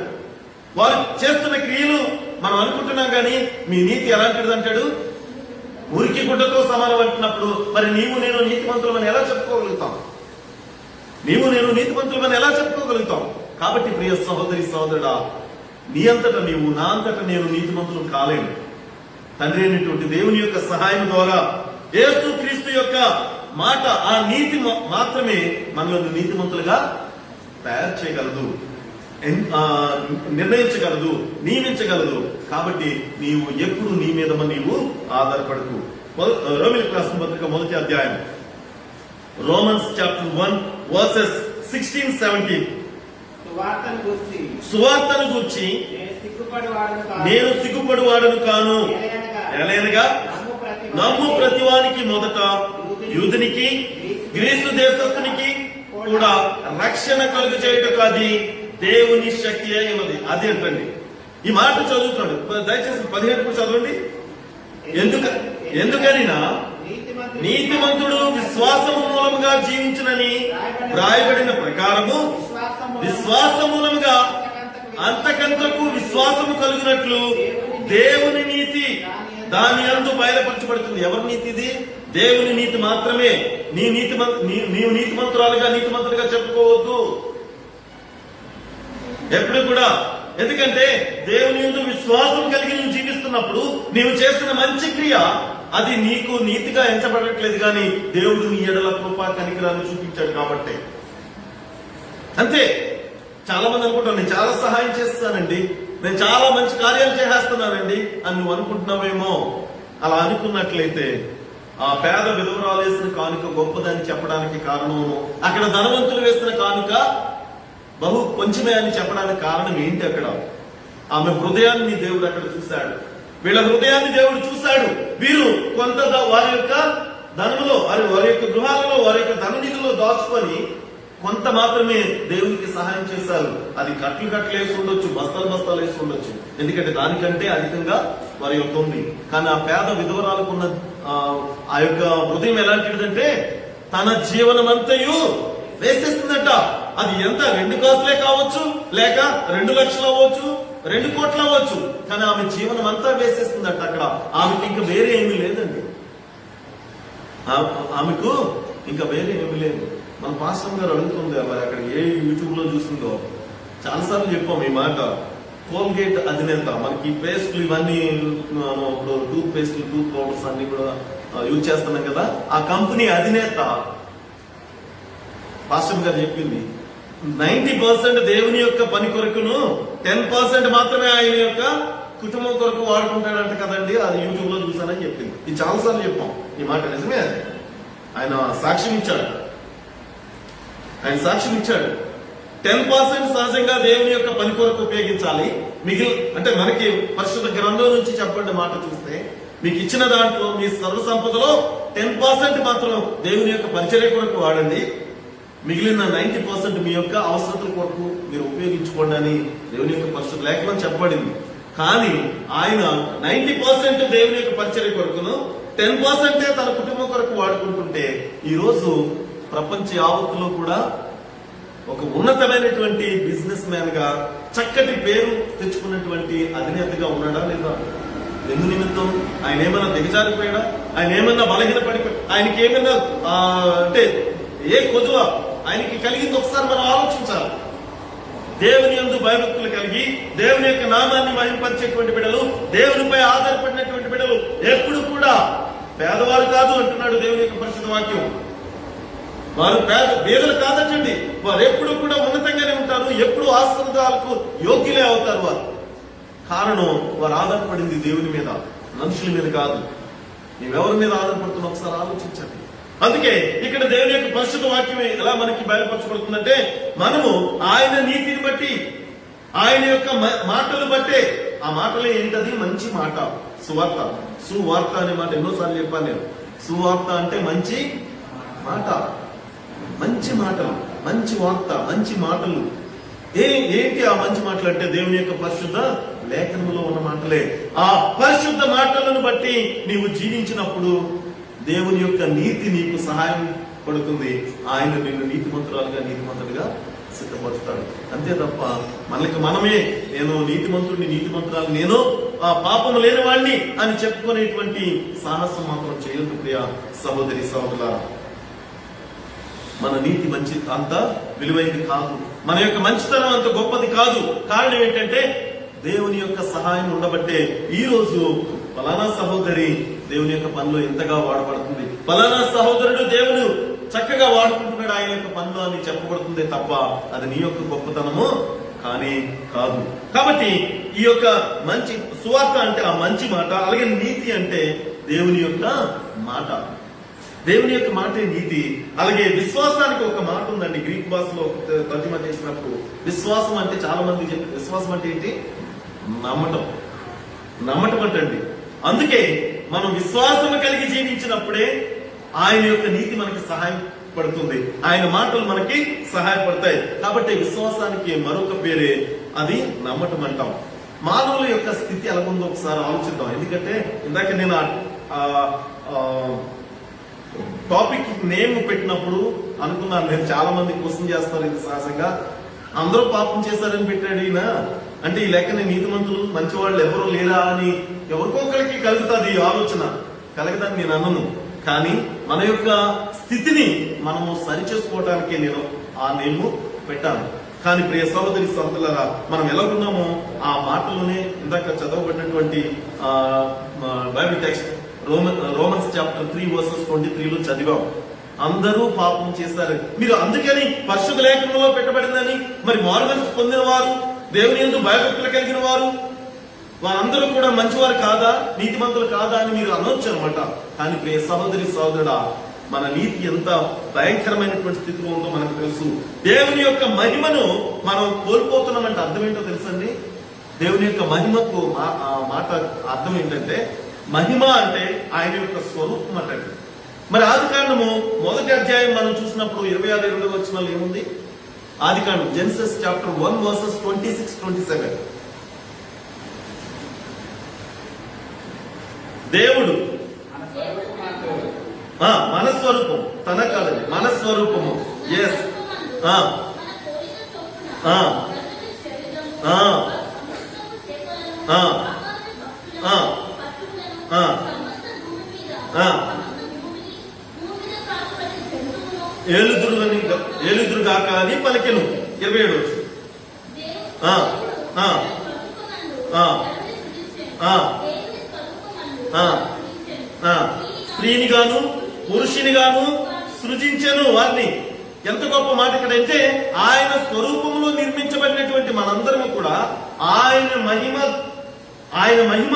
వారు చేస్తున్న క్రియలు మనం అనుకుంటున్నాం, కానీ మీ నీతి ఎలాంటిది అంటాడు? మురికి గుడ్డతో సమానం అంటున్నప్పుడు మరి నీవు నేను నీతిమంతులమని ఎలా చెప్పుకోగలుగుతాం? నీవు నేను నీతిమంతులమని ఎలా చెప్పుకోగలుగుతాం? కాబట్టి ప్రియ సహోదరి సహోదరుడా, నీ అంతటా నీవు, నా అంతటా నేను నీతిమంతులు కాలేను. తండ్రి అయినటువంటి దేవుని యొక్క సహాయం ద్వారా, యేసు క్రీస్తు యొక్క మాట, ఆ నీతి మాత్రమే మనల్ని నీతిమంతులుగా తయారు చేయగలదు, నిర్ణయించగలదు, నియమించగలదు. కాబట్టి నీవు ఎప్పుడు నీ మీద నీవు ఆధారపడకు. రోమీయులకు రాసిన పత్రిక 1వ అధ్యాయం, రోమన్స్ చాప్టర్ 1 వర్సెస్ 16-17. సువార్తను గూర్చి నేను సిగ్గుపడువాడను కాను, ఎలయనగా నమ్ము ప్రతివానికి మొదట యూదునికి గ్రీసు దేశస్థునికి కూడా రక్షణ కలుగు చేయుటకు అది దేవుని శక్తి అయి ఉన్నది. అదేంటండి ఈ మాట చదువుతాడు, దయచేసి 17 చదవండి. ఎందుకనినా నీతిమంతుడు విశ్వాసము మూలముగా జీవించునని వ్రాయబడిన ప్రకారము విశ్వాస మూలముగా అంతకంతకు విశ్వాసము కలుగునట్లు దేవుని నీతి దాని యందు బయలుపరచబడుతుంది. ఎవరి నీతి ఇది? దేవుని నీతి మాత్రమే. నీవు నీతిమంతురాలుగా నీతిమంతులుగా చెప్పుకోవద్దు ఎప్పుడు కూడా. ఎందుకంటే దేవుని యందు విశ్వాసం కలిగి నువ్వు జీవిస్తున్నప్పుడు నీవు చేస్తున్న మంచి క్రియ అది నీకు నీతిగా ఎంచబడట్లేదు, కానీ దేవుడు నీ ఎడల కృపా కనికరాన్ని చూపించాడు కాబట్టి. అంతే. చాలా మంది అనుకుంటారు, నేను చాలా సహాయం చేస్తానండి, నేను చాలా మంచి కార్యాలు చేసేస్తున్నానండి అని నువ్వు అనుకుంటున్నావేమో. అలా అనుకున్నట్లయితే ఆ పేద విధవరాలు వేసిన కానుక గొప్పదని చెప్పడానికి కారణము, అక్కడ ధనవంతులు వేసిన కానుక బహు కొంచెమే అని చెప్పడానికి కారణం ఏంటి? అక్కడ ఆమె హృదయాన్ని దేవుడు అక్కడ చూశాడు, వీళ్ళ హృదయాన్ని దేవుడు చూశాడు. వీరు కొంత వారి యొక్క ధనములో, వారి యొక్క గృహాలలో, వారి యొక్క ధన నిధిలో దాచుకొని కొంత మాత్రమే దేవునికి సహాయం చేశారు. అది కట్లు వేసి ఉండొచ్చు, బస్తాలు వేసి ఉండొచ్చు, ఎందుకంటే దానికంటే అధికంగా వారి యొక్క ఉంది. కానీ ఆ పేద విధవరాలకు ఉన్న ఆ యొక్క హృదయం ఎలాంటిదంటే తన జీవనమంతయు వేసేస్తుందట. అది ఎంత 2 కాసులే కావచ్చు, లేక 2 లక్షలు అవ్వచ్చు, 2 కోట్లు అవ్వచ్చు, కానీ ఆమె జీవనం అంతా వేసేస్తుందట. అక్కడ ఆమెకి ఇంకా వేరే ఏమీ లేదండి, ఆమెకు ఇంకా వేరే ఏమీ లేదు. మన పాస్టర్ గారు అడుగుతుంది, మరి అక్కడ ఏ యూట్యూబ్ లో చూసిందో చాలాసార్లు చెప్పాము ఈ మాట. కోల్గేట్ అధినేత మనకి పేస్ట్లు ఇవన్నీ ఇప్పుడు టూత్ పేస్ట్లు, టూత్ పౌడర్స్ అన్ని కూడా యూజ్ చేస్తున్నాం కదా, ఆ కంపెనీ అధినేత పాస్టర్ గారు చెప్పింది 90% దేవుని యొక్క పని కొరకును 10% మాత్రమే ఆయన యొక్క కుటుంబం కొరకు వాడుకుంటాడంట కదండి. అది యూట్యూబ్ లో చూసానని చెప్పింది. ఇది చాలాసార్లు చెప్పాం ఈ మాట, నిజమే అది. ఆయన సాక్ష్యం ఇచ్చాడు. 10% సహజంగా దేవుని యొక్క పని కొరకు ఉపయోగించాలి. అంటే మనకి పరిశుద్ధ గ్రంథం నుంచి చెప్పండి మాట చూస్తే, మీకు ఇచ్చిన దాంట్లో మీ సర్వ సంపదలో 10% మాత్రం దేవుని యొక్క పరిచర్య కొరకు వాడండి, మిగిలిన 90% మీ యొక్క అవసరతల కొరకు మీరు ఉపయోగించుకోండి అని దేవుని యొక్క పరిశుద్ధ లేఖనం చెప్పబడింది. కానీ ఆయన 90% దేవుని యొక్క పరిచర్య కొరకును 10% తన కుటుంబం కొరకు వాడుకుంటుంటే ఈ రోజు ప్రపంచ యావత్తులో కూడా ఒక ఉన్నతమైనటువంటి బిజినెస్ మ్యాన్ గా చక్కటి పేరు తెచ్చుకున్నటువంటి అధినేతగా ఉన్నాడా లేదా? ఎందు నిమిత్తం ఆయన ఏమైనా దిగజారిపోయాడా? ఆయన ఏమైనా బలహీన పడిపోయాడు? ఆయనకి ఏమైనా అంటే ఏ కొదువ ఆయనకి కలిగింది ఒకసారి మనం ఆలోచించాలి. దేవుని యందు భయభక్తులు కలిగి దేవుని యొక్క నామాన్ని మహింపరిచేటువంటి బిడ్డలు, దేవునిపై ఆధారపడినటువంటి బిడ్డలు ఎప్పుడు కూడా పేదవారు కాదు అంటున్నాడు దేవుని యొక్క పరిశుద్ధ వాక్యం. వారు పేదలు కాదటండి, వారు ఎప్పుడు కూడా ఉన్నతంగానే ఉంటారు, ఎప్పుడు ఆశీర్వాదాలకు యోగ్యులే అవుతారు వారు. కారణం వారు ఆధారపడింది దేవుని మీద, మనుషుల మీద కాదు. నీవెవరి మీద ఆధారపడుతున్నా ఒకసారి ఆలోచించండి. అందుకే ఇక్కడ దేవుని యొక్క పరిశుద్ధ వాక్యం ఎలా మనకి బయలుపరచబడుతుందంటే, మనము ఆయన నీతిని బట్టి, ఆయన యొక్క మాటలు బట్టే, ఆ మాటలే ఏంటది? మంచి మాట, సువార్త. సువార్త అనే మాట ఎన్నోసార్లు చెప్పాను నేను. సువార్త అంటే మంచి మాట, మంచి మాటలు, మంచి వార్త, మంచి మాటలు. ఏంటి ఆ మంచి మాటలు అంటే దేవుని యొక్క పరిశుద్ధ లేఖనంలో ఉన్న మాటలే. ఆ పరిశుద్ధ మాటలను బట్టి నీవు జీవించినప్పుడు దేవుని యొక్క నీతి నీకు సహాయం పడుతుంది. ఆయన నిన్ను నీతిమంతుడుగా సిద్ధపరుస్తాడు. అంతే తప్ప మనకి మనమే నేను నీతిమంతురాలు, నేను ఆ పాపము లేని వాడిని అని చెప్పుకునేటువంటి సాహసం మాత్రం చేయొద్దు ప్రియ సహోదరి సహోదరులారా. మన నీతి మంచి అంత విలువైంది కాదు, మన యొక్క మంచితనం అంత గొప్పది కాదు. కారణం ఏంటంటే దేవుని యొక్క సహాయం ఉండబట్టే ఈ రోజు ఫలానా సహోదరి దేవుని యొక్క పనిలో ఎంతగా వాడబడుతుంది, ఫలానా సహోదరుడు దేవుడు చక్కగా వాడుకుంటున్నాడు ఆయన యొక్క పనిలో అని చెప్పబడుతుంది తప్ప అది నీ యొక్క గొప్పతనము కానీ కాదు. కాబట్టి ఈ యొక్క మంచి సువార్త అంటే ఆ మంచి మాట, అలాగే నీతి అంటే దేవుని యొక్క మాట. దేవుని యొక్క మాటే నీతి. అలాగే విశ్వాసానికి ఒక మాట ఉందండి, గ్రీక్ భాషలో తర్జుమా చేసినప్పుడు విశ్వాసం అంటే చాలా మంది చెప్పి, విశ్వాసం అంటే ఏంటి? నమ్మటం అంటండి. అందుకే మనం విశ్వాసం కలిగి జీవించినప్పుడే ఆయన యొక్క నీతి మనకి సహాయం పడుతుంది, ఆయన మాటలు మనకి సహాయపడతాయి. కాబట్టి విశ్వాసానికి మరొక పేరే అది నమ్మటం అంటాం. మానవుల యొక్క స్థితి ఎలా ఉందో ఒకసారి ఆలోచిద్దాం. ఎందుకంటే ఇందాక నేను టాపిక్ నేమ్ పెట్టినప్పుడు అనుకున్నాను, నేను చాలా మంది క్వశ్చన్ చేస్తారు ఇది సహజంగా, అందరూ పాపం చేశారని పెట్టాడు ఈయన అంటే ఈ లెక్కని నీతిమంతులు మంచివాళ్ళు ఎవరు లేరా అని ఎవరికొకరికి కలుగుతుంది ఈ ఆలోచన. కలగదని నేను అన్నను, కానీ మన యొక్క స్థితిని మనము సరిచేసుకోవడానికి నేను ఆ నేమ్ పెట్టాను. కానీ ప్రియ సహోదరి సహోదరులారా, మనం ఎలా ఉన్నామో ఆ మాటలోనే ఇందాక చదవబడినటువంటి బైబిల్ టెక్స్ట్ రోమన్స్ చాప్టర్ 3:23 చదివాం. అందరూ పాపం చేశారు. మీరు అందుకని పరిశుద్ధ లేఖనంలో పెట్టబడిందని మరి మారుమనసు పొందిన వారు, దేవుని యందు భయభక్తులు కలిగిన వారు, వారందరూ కూడా మంచివారు కాదా, నీతిమంతులు కాదా అని మీరు అనొచ్చు అనమాట. కానీ ప్రియ సహోదరి సహోదరుడా, మన నీతి ఎంత భయంకరమైనటువంటి స్థితిలో ఉందో మనకు తెలుసు. దేవుని యొక్క మహిమను మనం కోల్పోతున్నామంటే అర్థం ఏంటో తెలుసండి. దేవుని యొక్క మహిమకు మాట అర్థం ఏంటంటే, మహిమ అంటే ఆయన యొక్క స్వరూపం అంటే. మరి ఆదికాండము 1వ అధ్యాయం మనం చూసినప్పుడు 26-27 వచనాలు ఏముంది? ఆదికాండం జెనసిస్ చాప్టర్ 1:26-27. దేవుడు మన స్వరూపం, తన కాదండి, మన స్వరూపము. ఎస్, ఏలుదురు గాక అని పలికెను. 27 వచ్చి స్త్రీని గాను పురుషుని గాను సృజించెను వారిని. ఎంత గొప్ప మాట ఇక్కడైతే, ఆయన స్వరూపంలో నిర్మించబడినటువంటి మనందరము కూడా ఆయన మహిమ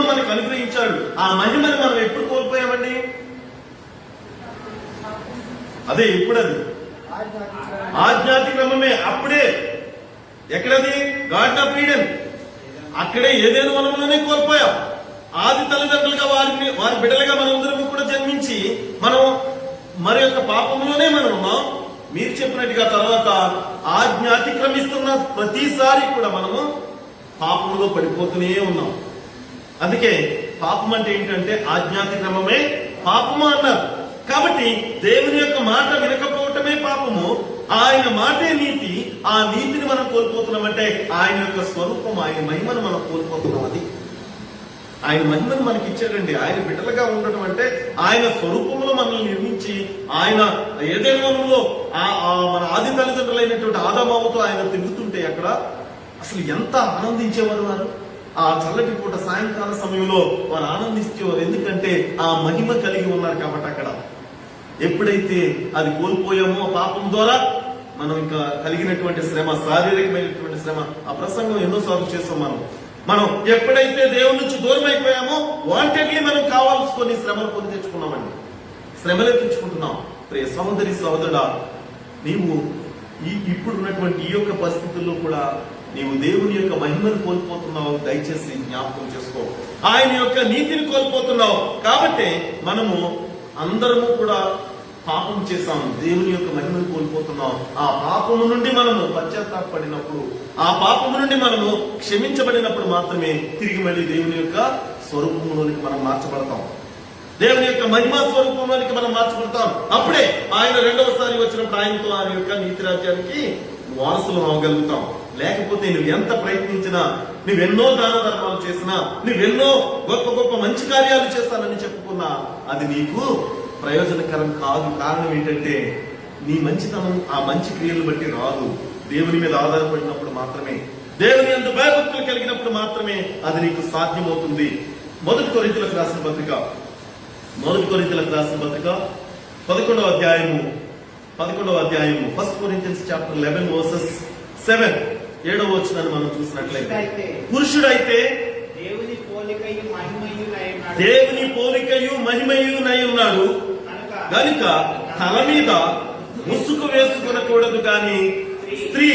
మనకు అనుగ్రహించాడు. ఆ మహిమని మనం ఎప్పుడు కోల్పోయామండి? అదే ఇప్పుడది ఆజ్ఞాతి క్రమమే. అప్పుడే ఎక్కడది? Garden of Eden. అక్కడే ఏదైనా వనంలోనే కోల్పోయాం. ఆది తల్లిదండ్రులుగా వారి బిడ్డలుగా మనందరం కూడా జన్మించి మనం మరి యొక్క పాపంలోనే మనం ఉన్నాం. మీరు చెప్పినట్టుగా తర్వాత ఆజ్ఞ అతిక్రమిస్తున్న ప్రతిసారి కూడా మనము పాపంలో పడిపోతూనే ఉన్నాం. అందుకే పాపం అంటే ఏంటంటే ఆజ్ఞాతిక్రమమే పాపము అన్నారు. కాబట్టి దేవుని యొక్క మాట వినకపోవటమే పాపము, ఆయన మాటే నీతి. ఆ నీతిని మనం కోల్పోతున్నామంటే ఆయన యొక్క స్వరూపం, ఆయన మహిమను మనం కోల్పోతున్నాం. అది ఆయన మహిమను మనకి ఇచ్చాడండి. ఆయన బిడ్డలుగా ఉండటం అంటే ఆయన స్వరూపంలో మనల్ని నిర్మించి ఆయన ఏదైనా మన ఆది తల్లిదండ్రులైనటువంటి ఆదామావుతో ఆయన తిరుగుతుంటే అక్కడ అసలు ఎంత ఆనందించేవారు వారు. ఆ చల్లటి పూట సాయంకాల సమయంలో వారు ఆనందించేవారు. ఎందుకంటే ఆ మహిమ కలిగి ఉన్నారు కాబట్టి. అక్కడ ఎప్పుడైతే అది కోల్పోయామో పాపం ద్వారా మనం ఇంకా కలిగినటువంటి శ్రమ, శారీరకమైనటువంటి శ్రమ, ఆ ప్రసంగం ఎన్నోసార్లు చేస్తాం. మనం ఎప్పుడైతే దేవుడి నుంచి దూరం అయిపోయామో వాంటెడ్లీ మనం కావాల్సుకొని శ్రమలు కొని తెచ్చుకున్నామండి. శ్రమలే తెచ్చుకుంటున్నాం. ప్రియ సహోదరి సహోదరుడా, నీవు ఇప్పుడున్నటువంటి ఈ యొక్క పరిస్థితుల్లో కూడా నీవు దేవుని యొక్క మహిమను కోల్పోతున్నావు. దయచేసి జ్ఞాపకం చేసుకో. ఆయన యొక్క నీతిని కోల్పోతున్నావు. కాబట్టి మనము అందరము కూడా పాపం చేశాం, దేవుని యొక్క మహిమను కోల్పోతున్నాం. ఆ పాపము నుండి మనము పశ్చాత్తాపడినప్పుడు, ఆ పాపము నుండి మనము క్షమించబడినప్పుడు మాత్రమే తిరిగి మళ్ళీ దేవుని యొక్క స్వరూపంలోనికి మనం మార్చబడతాం. దేవుని యొక్క మహిమా స్వరూపంలోనికి మనం మార్చబడతాం. అప్పుడే ఆయన రెండవసారి వచ్చినప్పుడు ఆయనతో ఆయన యొక్క నీతి రాజ్యానికి వారసులు అవ్వగలుగుతాం. లేకపోతే నువ్వు ఎంత ప్రయత్నించినా, నువ్వెన్నో దాన ధర్మాలు చేసినా, నువ్వెన్నో గొప్ప గొప్ప మంచి కార్యాలు చేస్తానని చెప్పుకున్నా అది నీకు ప్రయోజనకరం కాదు. కారణం ఏంటంటే నీ మంచితనం ఆ మంచి క్రియలు బట్టి రాదు. దేవుని మీద ఆధారపడినప్పుడు మాత్రమే, దేవుని యందు భయభక్తులు కలిగినప్పుడు మాత్రమే అది నీకు సాధ్యమవుతుంది. మొదటి కొరింథీయులకు రాసిన పత్రిక 11వ అధ్యాయము 1 Corinthians chapter 11 verses 7 7వ వచనాన్ని మనం చూసినట్లయితే, పురుషుడైతే దేవుని పోలికయు మహిమయునై ఉన్నాడు గనుక తల మీద ముసుగు వేసుకొనకూడదు కానీ స్త్రీ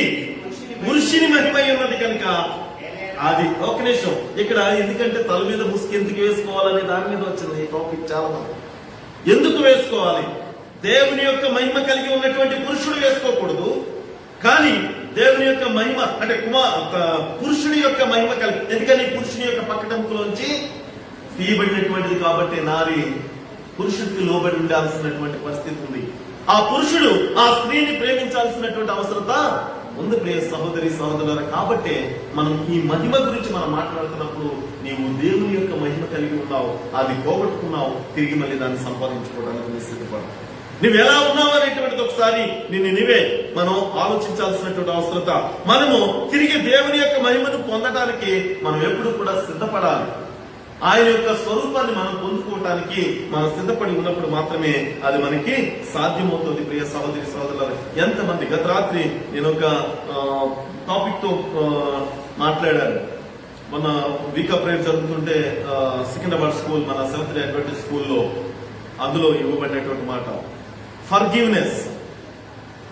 పురుషుని మహిమై ఉన్నది కనుక అది. ఒక నిమిషం ఇక్కడ, ఎందుకంటే తల మీద ముసుగు ఎందుకు వేసుకోవాలనే దాని మీద వచ్చింది ఈ టాపిక్. చాలా మంది ఎందుకు వేసుకోవాలి? దేవుని యొక్క మహిమ కలిగి ఉన్నటువంటి పురుషుడు వేసుకోకూడదు, కానీ దేవుని యొక్క మహిమ అంటే పురుషుని యొక్క మహిమ కలిగి, ఎందుకని పురుషుని యొక్క పక్కటంపులోంచి తీయబడినటువంటిది కాబట్టి నారి పురుషుడికి లోబడి ఉండాల్సినటువంటి పరిస్థితి ఉంది. ఆ పురుషుడు ఆ స్త్రీని ప్రేమించాల్సినటువంటి అవసరత ఉంది ప్రియ సహోదరి సహోదరుల. కాబట్టి మనం ఈ మహిమ గురించి మనం మాట్లాడుతున్నప్పుడు నీవు దేవుని యొక్క మహిమ కలిగి ఉన్నావు, అది పోగొట్టుకున్నావు, తిరిగి మళ్ళీ దాన్ని సంపాదించుకోవడానికి సిద్ధపడు. నువ్వు ఎలా ఉన్నావు అనేటువంటిది ఒకసారి నీవే మనం ఆలోచించాల్సినటువంటి అవసరత. మనము తిరిగి దేవుని యొక్క మహిమను పొందడానికి మనం ఎప్పుడు కూడా సిద్ధపడాలి. ఆయన యొక్క స్వరూపాన్ని మనం పొందుకోవటానికి మనం సిద్ధపడి ఉన్నప్పుడు మాత్రమే అది మనకి సాధ్యమవుతుంది. ప్రియ సహోదరి సహోదరులు, ఎంతమంది గత రాత్రి నేను ఒక టాపిక్ తో మాట్లాడాను. మన వీక్ ఆఫ్ ప్రేయర్ జరుగుతుంటే సికింద్రాబాద్ స్కూల్, మన సెవెంత్ డే అడ్వెంటిస్ట్ స్కూల్లో అందులో ఇవ్వబడినటువంటి మాట ఫర్గివ్నెస్,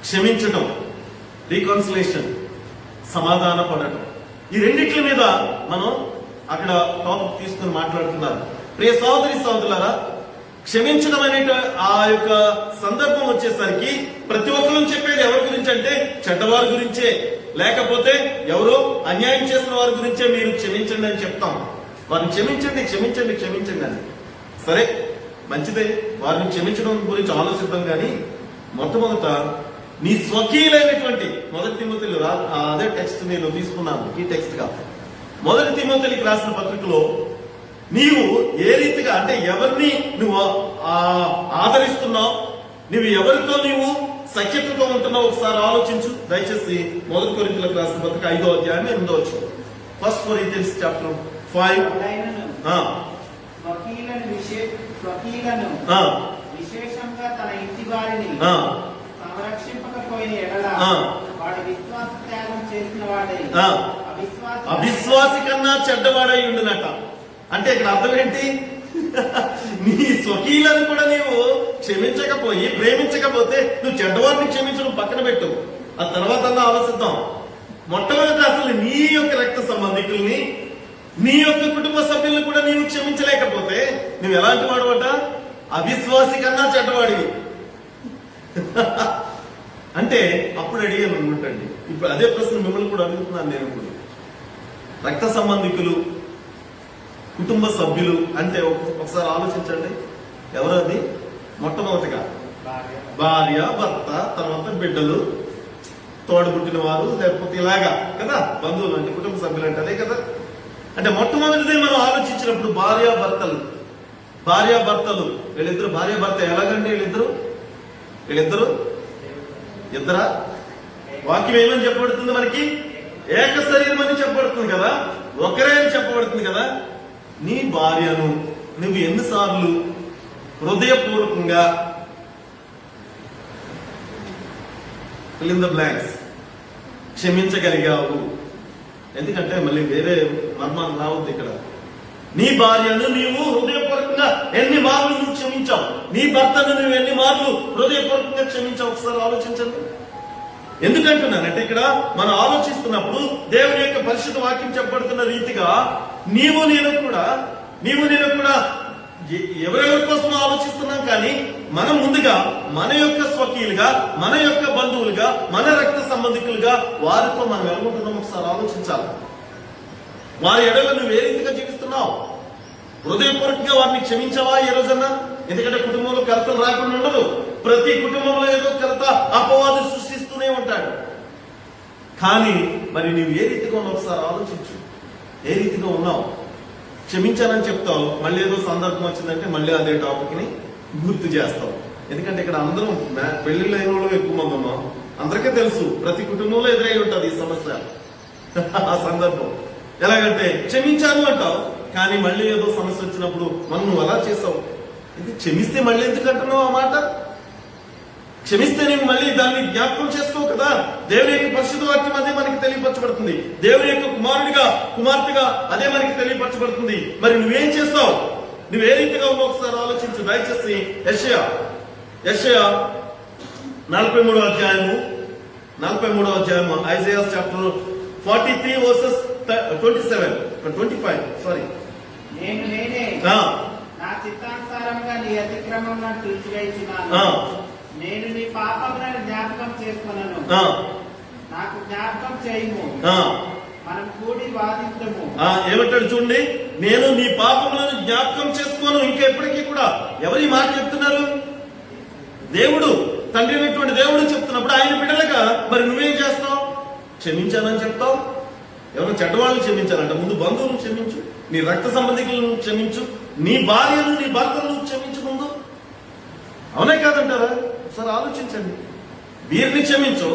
క్షమించటం, రీకన్సిలేషన్, సమాధాన పడటం. ఈ రెండిట్ల మీద మనం అక్కడ టాపిక్ తీసుకుని మాట్లాడుతున్నారు. ప్రియ సహోదరి సహోదరులారా, క్షమించడం అనే ఆ యొక్క సందర్భం వచ్చేసరికి ప్రతి ఒక్కరు చెప్పేది ఎవరి గురించి అంటే చెడ్డవారి గురించే, లేకపోతే ఎవరో అన్యాయం చేసిన వారి గురించే మీరు క్షమించండి అని చెప్తాం. వారిని క్షమించండి క్షమించండి క్షమించండి అని. సరే, మంచిదే, వారిని క్షమించడం గురించి ఆలోచిద్దాం. కానీ మొట్టమొదట నీ స్వకీయులైనటువంటి 1 తిమోతిలో అదే టెక్స్ట్ నేను తీసుకున్నాను ఈ టెక్స్ట్ గా. 1 తిమోతికి రాసిన పత్రికలో నీవు ఏ రీతిగా అంటే ఎవరిని నువ్వు ఆదరిస్తున్నావు, నువ్వు ఎవరితో నీవు సఖ్యతతో ఉంటున్నావు ఒకసారి ఆలోచించు. దయచేసి 1 కొరింథీయులకు రాసిన పత్రిక 5వ అధ్యాయం 8వ వచనం. 1 Corinthians chapter 5. స్వకీయులను ఆ, విశేషంగా తన ఇంటి వారిని ఆ, సంరక్షింపకపోయిన ఎడల ఆ. వాడు విశ్వాస త్యాగం చేసిన వాడై ఆ. అవిశ్వాసి అవిశ్వాసి కన్నా చెడ్డవాడై ఉండునట. అంటే ఇక్కడ అర్థం ఏంటి? నీ స్వకీయులను కూడా నీవు క్షమించకపోయి ప్రేమించకపోతే నువ్వు చెడ్డవారిని క్షమించడం పక్కన పెట్టు, ఆ తర్వాత ఆలోచిద్దాం. మొట్టమొదట అసలు నీ యొక్క రక్త సంబంధికుల్ని, నీ యొక్క కుటుంబ సభ్యులను కూడా నీవు క్షమించలేకపోతే నువ్వు ఎలాంటి వాడవట? అవిశ్వాసి కన్నా చెడ్డవాడివి. అంటే అప్పుడు అడిగాను అనుకుంటండి. ఇప్పుడు అదే ప్రశ్న మిమ్మల్ని కూడా అడుగుతున్నాను నేను ఇప్పుడు. రక్త సంబంధికులు, కుటుంబ సభ్యులు అంటే ఒకసారి ఆలోచించండి. ఎవరది? మొట్టమొదటిగా భార్య, భర్త, తర్వాత బిడ్డలు, తోడబుట్టిన వారు, లేకపోతే ఇలాగా కదా బంధువులు అంటే కుటుంబ సభ్యులు అంటే అదే కదా. అంటే మొట్టమొదటిదే మనం ఆలోచించినప్పుడు భార్యాభర్తలు వీళ్ళిద్దరు భార్యాభర్త ఎలాగండి? వీళ్ళిద్దరు ఇద్దరా? వాక్యం ఏమని చెప్పబడుతుంది మనకి? ఏక శరీరం అని చెప్పబడుతుంది కదా, ఒకరే అని చెప్పబడుతుంది కదా. నీ భార్యను నువ్వు ఎన్నిసార్లు హృదయపూర్వకంగా fill in the blanks క్షమించగలిగావు? ఎందుకంటే మళ్ళీ వేరే మర్మాలు రావద్దు ఇక్కడ. నీ భార్యను నీవు హృదయపూర్వకంగా ఎన్ని మార్లు నువ్వు క్షమించావు? నీ భర్తను నువ్వు ఎన్ని మార్లు హృదయపూర్వకంగా క్షమించావు? ఒకసారి ఆలోచించండి. ఎందుకంటున్నానంటే ఇక్కడ మనం ఆలోచిస్తున్నప్పుడు దేవుని యొక్క పరిశుద్ధ వాక్యం చెప్పబడుతున్న రీతిగా నీవు నేను కూడా ఎవరెవరి కోసం ఆలోచిస్తున్నాం, కానీ మనం ముందుగా మన యొక్క స్వకీయులుగా, మన యొక్క బంధువులుగా, మన రక్త సంబంధికులుగా వారితో మనం ఎలాగుంటున్నాం ఒకసారి ఆలోచించాలి. వారి ఎడల నువ్వు ఏ రీతిగా జీవిస్తున్నావు? హృదయపూర్వకంగా వారిని క్షమించావా ఈ రోజన్నా? ఎందుకంటే కుటుంబంలో కలతలు రాకుండా ఉండదు. ప్రతి కుటుంబంలో ఏదో కలత, అపవాదు సృష్టిస్తూనే ఉంటాడు. కానీ మరి నువ్వు ఏ రీతిగా ఉన్నావు ఒకసారి ఆలోచించు. ఏ రీతిగా ఉన్నావు? క్షమించానని చెప్తావు, మళ్ళీ ఏదో సందర్భం వచ్చిందంటే మళ్ళీ అదే టాపిక్ ని గుర్తు చేస్తావు. ఎందుకంటే ఇక్కడ అందరం పెళ్లిళ్ళు అయిన వాళ్ళు ఎక్కువ మంది ఉన్నాం. అందరికీ తెలుసు, ప్రతి కుటుంబంలో ఎదురై ఉంటుంది ఈ సమస్య. ఆ సందర్భం ఎలాగంటే క్షమించాను అంటావు, కానీ మళ్ళీ ఏదో సమస్య వచ్చినప్పుడు మనం నువ్వు అలా చేసావు. ఇది క్షమిస్తే మళ్ళీ ఎందుకు అంటున్నావు ఆ మాట? క్షమిస్తే నీవు మళ్ళీ దాన్ని జ్ఞాపకం చేసుకోవు కదా. దేవుని యొక్క పరిశుద్ధ వాక్యం అదే మనకి తెలియపరచబడుతుంది. దేవుని యొక్క కుమారుడిగా, కుమార్తెగా అదే మనకి తెలియపరచబడుతుంది. మరి నువ్వేం చేస్తావు? నువ్వు ఏ రీతిగా ఉన్నావు ఒకసారి ఆలోచించు. దయచేసి యెషయా 43వ అధ్యాయము ఐజయా చాప్టర్ 43 వర్సెస్ 25 సారీ. నేనే ఆ, నా చిత్తానుసారంగా నీ అతిక్రమములను తుడిచివేయుచున్నాను. ఆ, నేను నీ పాపములను జ్ఞాపకం చేసుకున్నాను. ఆ, నాకు జ్ఞాపకం చేయము, ఆ. మనం కూడి వాదిద్దాము. ఏమంటాడు చూడండి, నేను నీ పాపములను జ్ఞాపకం చేసుకోను ఇంకెప్పటికీ కూడా. ఎవరి మాట చెప్తున్నారు? దేవుడు, తండ్రి అయినటువంటి దేవుడు చెప్తున్నప్పుడు ఆయన బిడ్డలుగా మరి నువ్వేం చేస్తావు? క్షమించానని చెప్తావు. ఎవరు చెడ్డవాళ్ళని క్షమించాలంట? ముందు బంధువులను క్షమించు, నీ రక్త సంబంధికులను క్షమించు, నీ భార్యను నీ భర్తలను క్షమించు ముందు. అవునే కాదంటారా? ఒకసారి ఆలోచించండి. వీరిని క్షమించు,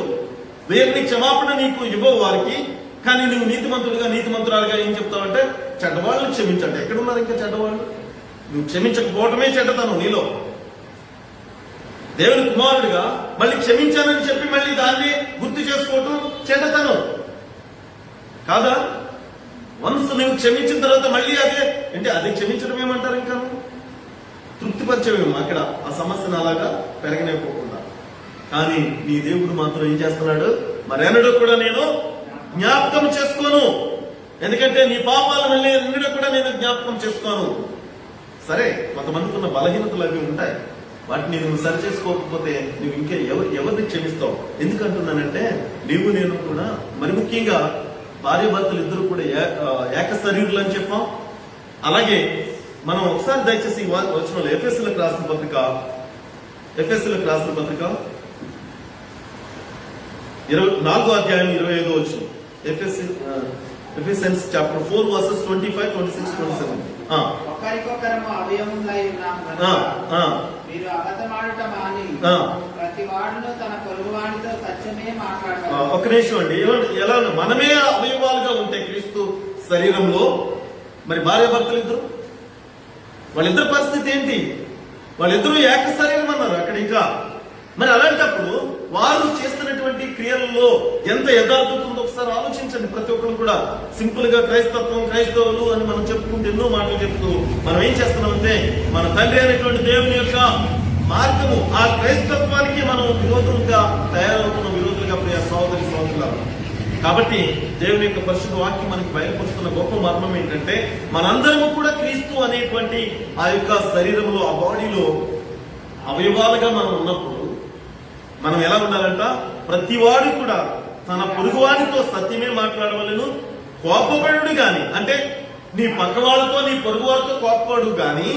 వీరిని క్షమాపణ నీకు ఇవ్వవు వారికి, కానీ నువ్వు నీతిమంతుడిగా నీతిమంతురాలుగా ఏం చెప్తావంటే చెడ్డవాళ్ళని క్షమించండి. ఎక్కడున్నారు ఇంకా చెడ్డవాళ్ళు? నువ్వు క్షమించకపోవటమే చెడ్డతనం నీలో. దేవుని కుమారుడిగా మళ్ళీ క్షమించానని చెప్పి మళ్ళీ దాన్ని గుర్తు చేసుకోవటం చెడ్డతనం కాదా? వన్స్ నువ్వు క్షమించిన తర్వాత మళ్ళీ అదే క్షమించడం ఏమంటారు? ఇంకా తృప్తిపరిచేవేమో అక్కడ ఆ సమస్యను అలాగా పెరగనివ్వకుండా. కానీ నీ దేవుడు మాత్రం ఏం చేస్తున్నాడు? మరెన్నడూ కూడా నేను జ్ఞాపకం చేసుకోను, ఎందుకంటే నీ పాపాల మళ్ళీ ఎన్నడూ కూడా నేను జ్ఞాపకం చేసుకోను. సరే, కొంతమందికి ఉన్న బలహీనతలు అవి ఉంటాయి, వాటిని నువ్వు సరి చేసుకోకపోతే నువ్వు ఇంకా ఎవరిని క్షమిస్తావు? ఎందుకంటున్నానంటే నీవు నేను కూడా మరి ముఖ్యంగా భార్యాభర్తలు ఇద్దరు కూడా ఏక శరీరులు అని చెప్పాం. అలాగే మనం ఒకసారి దయచేసి వచ్చిన ఎఫెసీలకు రాసిన పత్రిక 4వ అధ్యాయం 25వ వచనం. Ephesians chapter 4 versus 25, 26, 27. ఒకరికొకరము అవయములై ఉన్నాము కనుక మీరు అబద్ధమాడుట మాని ప్రతి వాడును తన పొరుగువానితో సత్యమే మాట్లాడాలి. ఒక నిమిషం అండి. ఎలా మనమే అవయవాలుగా ఉంటే క్రీస్తు శరీరంలో, మరి భార్యాభర్తలు ఇద్దరు వాళ్ళిద్దరి పరిస్థితి ఏంటి? వాళ్ళిద్దరూ ఏక శరీరం అన్నారు అక్కడ. ఇంకా మరి అలాంటప్పుడు వారు చేస్తున్నటువంటి క్రియలలో ఎంత యథార్థత ఉందో ఒకసారి ఆలోచించండి. ప్రతి ఒక్కరు కూడా సింపుల్ గా క్రైస్తత్వం, క్రైస్తవులు అని మనం చెప్పుకుంటూ ఎన్నో మాటలు చెప్తూ మనం ఏం చేస్తున్నామంటే మన తండ్రి అనేటువంటి దేవుని యొక్క మార్గము, ఆ క్రైస్తత్వానికి మనం విరోధులుగా తయారవుతున్న విరోధులుగా ప్రియ సహోదరి సహోదరులు. కాబట్టి దేవుని యొక్క పరిశుద్ధ వాక్యం మనకి బయలుపరుస్తున్న గొప్ప మర్మం ఏంటంటే మనందరము కూడా క్రీస్తు అనేటువంటి ఆ యొక్క శరీరంలో, ఆ బాడీలో అవయవాలుగా మనం ఉన్నప్పుడు మనం ఎలా ఉండాలంట? ప్రతివాడు కూడా తన పొరుగువాడితో సత్యమే మాట్లాడవలను, కోపపడు గాని, అంటే నీ పక్కవాడితో నీ పొరుగువాడితో కోపపడు గాని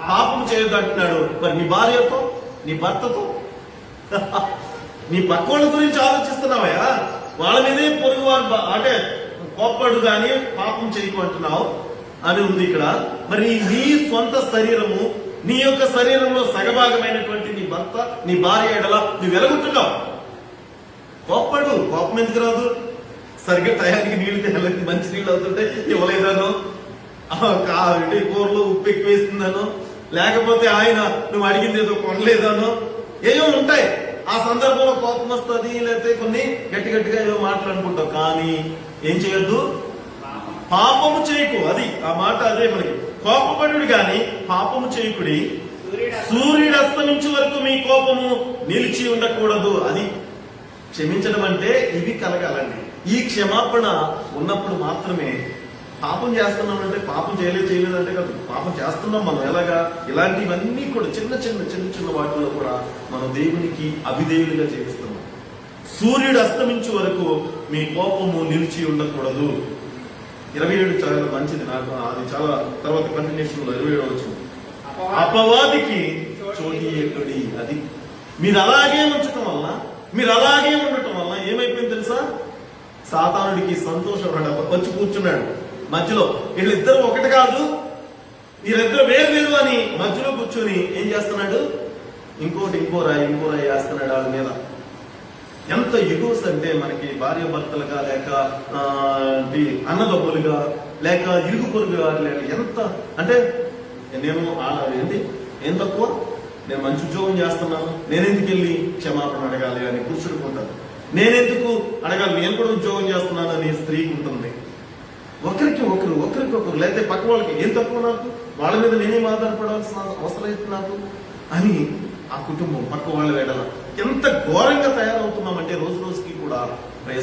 పాపం చేయొద్దు అంటున్నాడు. మరి నీ భార్యతో, నీ భర్తతో, నీ పక్కవాళ్ళ గురించి ఆలోచిస్తున్నావా? వాళ్ళ మీదే పొరుగువారు అంటే కోపపడు గాని పాపం చేయకు అంటున్నావు అని ఉంది ఇక్కడ. మరి నీ సొంత శరీరము, నీ యొక్క శరీరంలో సగభాగమైనటువంటి నీ భర్త, నీ భార్య ఎడల నువ్వు వెలగొట్టున్నావు. కోపడు. కోపం ఎందుకు రాదు? సరిగ్గా టయానికి నీళ్లు తేలేదు, మంచి నీళ్ళు అవుతుంటే ఇవ్వలేదాను, కూరలో ఉప్పు ఎక్కువ వేసిందను, లేకపోతే ఆయన నువ్వు అడిగింది ఏదో కొనలేదాను, ఏవో ఉంటాయి. ఆ సందర్భంలో కోపం వస్తుంది, లేకపోతే కొన్ని గట్టి గట్టిగా ఏదో మాట్లాడుకుంటావు. కానీ ఏం చేయొద్దు? పాపము చేయకు. అది ఆ మాట అదే మనకి. కోపపడు గాని పాపము చేయకుడి, సూర్యుడు అస్తమించే వరకు మీ కోపము నిలిచి ఉండకూడదు. అది క్షమించడం అంటే ఇవి కలగాలండి. ఈ క్షమాపణ ఉన్నప్పుడు మాత్రమే. పాపం చేస్తున్నామంటే పాపం చేయలేదంటే కాదు, పాపం చేస్తున్నాం మనం. ఎలాగా? ఇలాంటివన్నీ కూడా చిన్న చిన్న వాటిలో కూడా మనం దేవునికి అవిధేయులుగా జీవిస్తున్నాం. సూర్యుడు అస్తమించే వరకు మీ కోపము నిలిచి ఉండకూడదు. 27 చాలా మంచిది నాకు, అది చాలా తర్వాత కంటిన్యూషన్ లో 27 వచ్చింది. అపవాదికి చోటియకుడి. అది మీరు అలాగే ఉంచటం వల్ల, మీరు అలాగే ఉండటం వల్ల ఏమైపోయింది తెలుసా? సాతానుడికి సంతోషం వచ్చి కూర్చున్నాడు మధ్యలో. వీళ్ళిద్దరు ఒకటి కాదు, వీళ్ళిద్దరు వేరు అని మధ్యలో కూర్చొని ఏం చేస్తున్నాడు? ఇంకో రాయి వేస్తున్నాడు వాళ్ళ మీద. ఎంత ఎగోస్ అంటే మనకి భార్య భర్తలుగా, లేక అన్నదమ్ములుగా, లేక ఇరుగు పొరుగుగా, లేక ఎంత అంటే నేను ఏంటి ఏం తక్కువ, నేను మంచి ఉద్యోగం చేస్తున్నాను, నేనెందుకు వెళ్ళి క్షమాపణ అడగాలి అని పురుషుడికి ఉంటుంది. నేనెందుకు అడగాలి, నేను కూడా ఉద్యోగం చేస్తున్నాను అని స్త్రీకి ఉంటుంది. ఒకరికొకరు లేకపోతే పక్క వాళ్ళకి ఏం తక్కువ నాకు, వాళ్ళ మీద నేనేం ఆధారపడాల్సిన అవసరం అయితే నాకు అని ఆ కుటుంబం పక్క వాళ్ళ వేడల ఎంత ఘోరంగా తయారవుతున్నామంటే రోజు రోజుకి కూడా.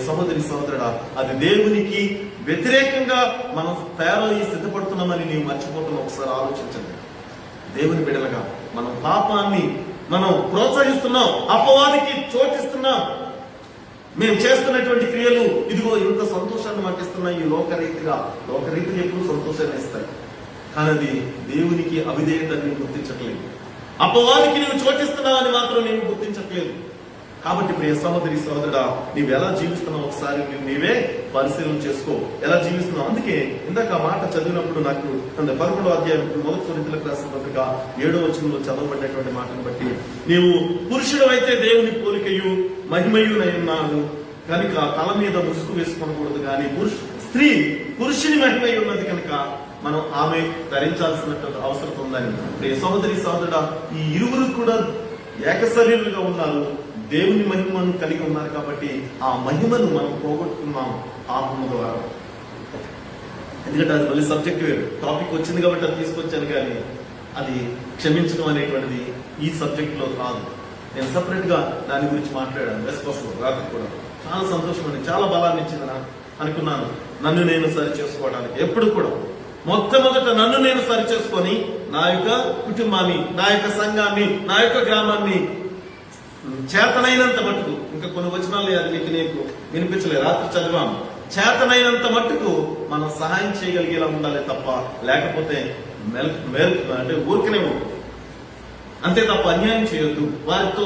సహోదరి సహోదరుడా, అది దేవునికి వ్యతిరేకంగా మనం తయారయ్యి సిద్ధపడుతున్నామని నీవు మర్చిపోతున్నా. ఒకసారి ఆలోచించండి. దేవుని బిడ్డలుగా మనం పాపాన్ని మనం ప్రోత్సహిస్తున్నాం, అపవాదికి చోటిస్తున్నాం. మేము చేస్తున్నటువంటి క్రియలు ఇదిగో ఇంత సంతోషాన్ని మాకిస్తున్నాయి. ఈ లోకరీతిగా ఎప్పుడు సంతోషాన్ని ఇస్తాయి, కానీ అది దేవునికి అవిధేయతని గుర్తించట్లేదు. అపవాదికి నీవు చోటిస్తున్నావని మాత్రం నేను గుర్తించట్లేదు. కాబట్టి ప్రియ సహోదరి సహోదరుడా, నీవు ఎలా జీవిస్తున్నావు ఒకసారి నీవే పరిశీలన చేసుకో. ఎలా జీవిస్తున్నావు? అందుకే ఇందాక ఆ మాట చదివినప్పుడు నాకు 11వ అధ్యాయం 1 కొరింథీయులకు రాసిన పత్రిక 7వ వచనంలో చదవబడినటువంటి మాటను బట్టి, నీవు పురుషుడు అయితే దేవుని పోలికయు మహిమయునై ఉన్నాడు కనుక తల మీద ముసుగు వేసుకోకూడదు. కానీ స్త్రీ పురుషుని మహిమై ఉన్నది కనుక మనం ఆమె ధరించాల్సినటువంటి అవసరం ఉందని. ప్రియ సహోదరి సహోదరుడా, ఈ ఇరువురు కూడా ఏకశరీరులుగా ఉన్నారు, దేవుని మహిమను కలిగి ఉన్నారు. కాబట్టి ఆ మహిమను మనం పోగొట్టుకున్నాం పాపము ద్వారా. ఎందుకంటే అది మళ్ళీ సబ్జెక్ట్ టాపిక్ వచ్చింది కాబట్టి అది తీసుకొచ్చాను. కానీ అది క్షమించడం అనేటువంటిది ఈ సబ్జెక్ట్ లో కాదు. నేను సపరేట్ గా దాని గురించి మాట్లాడాను రెస్పాన్స్ రాత్రి కూడా. చాలా సంతోషం అండి, చాలా బలాన్ని ఇచ్చింది అనుకున్నాను. నన్ను నేను సరి చేసుకోవడానికి ఎప్పుడు కూడా మొట్టమొదట నన్ను నేను సరి చేసుకొని నా యొక్క కుటుంబాన్ని, నా యొక్క సంఘాన్ని, నా యొక్క గ్రామాన్ని చేతనైనంత మట్టుకు, ఇంకా కొన్ని వచనాలు అది నీకు వినిపించలేదు, రాత్రి చదివాము. చేతనైనంత మట్టుకు మనం సహాయం చేయగలిగేలా ఉండాలి తప్ప, లేకపోతే అంటే ఊరికనే అంతే తప్ప అన్యాయం చేయొద్దు. వారితో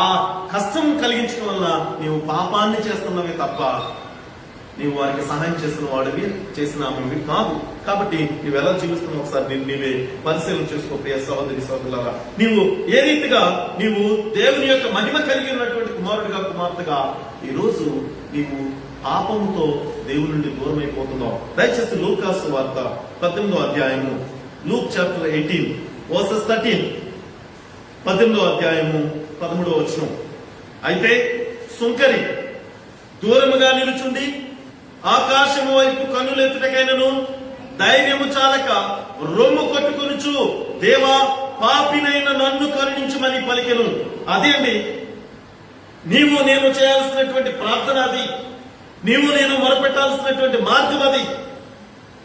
ఆ కష్టం కలిగించడం వల్ల నీవు పాపాన్ని చేస్తున్నవే తప్ప నీవు వారికి సహాయం చేస్తున్న వాడివి, చేసిన ఆమెవి కాదు. కాబట్టి నువ్వు ఎలా జీవిస్తున్నావు ఒకసారి నీవే పరిశీలన చేసుకో. ప్రియ సహోదరి సహోదరులారా, నీవు ఏ రీతిగా నీవు దేవుని యొక్క మహిమ కలిగి ఉన్నటువంటి కుమారుడిగా, కుమార్తెగా ఈ రోజు నీవు పాపంతో దేవుని నుండి దూరం అయిపోతున్నావు. దయచేసి లూకాసు వార్త 18వ అధ్యాయము లూక్ చాప్టర్ 18 వర్సెస్ 13, 18వ అధ్యాయము 13వ వచనం. అయితే సుంకరి దూరముగా నిలుచుండి ఆకాశము వైపు కన్నులెత్తుటకైనను ధైర్యము చాలక రొమ్ము కొట్టుకొనుచు, దేవా పాపినైన నన్ను కరుణించుమని పలికెను. అదే అండి నీవు నేను చేయాల్సినటువంటి ప్రార్థన, అది నీవు నేను మొరపెట్టాల్సినటువంటి మార్గం. అది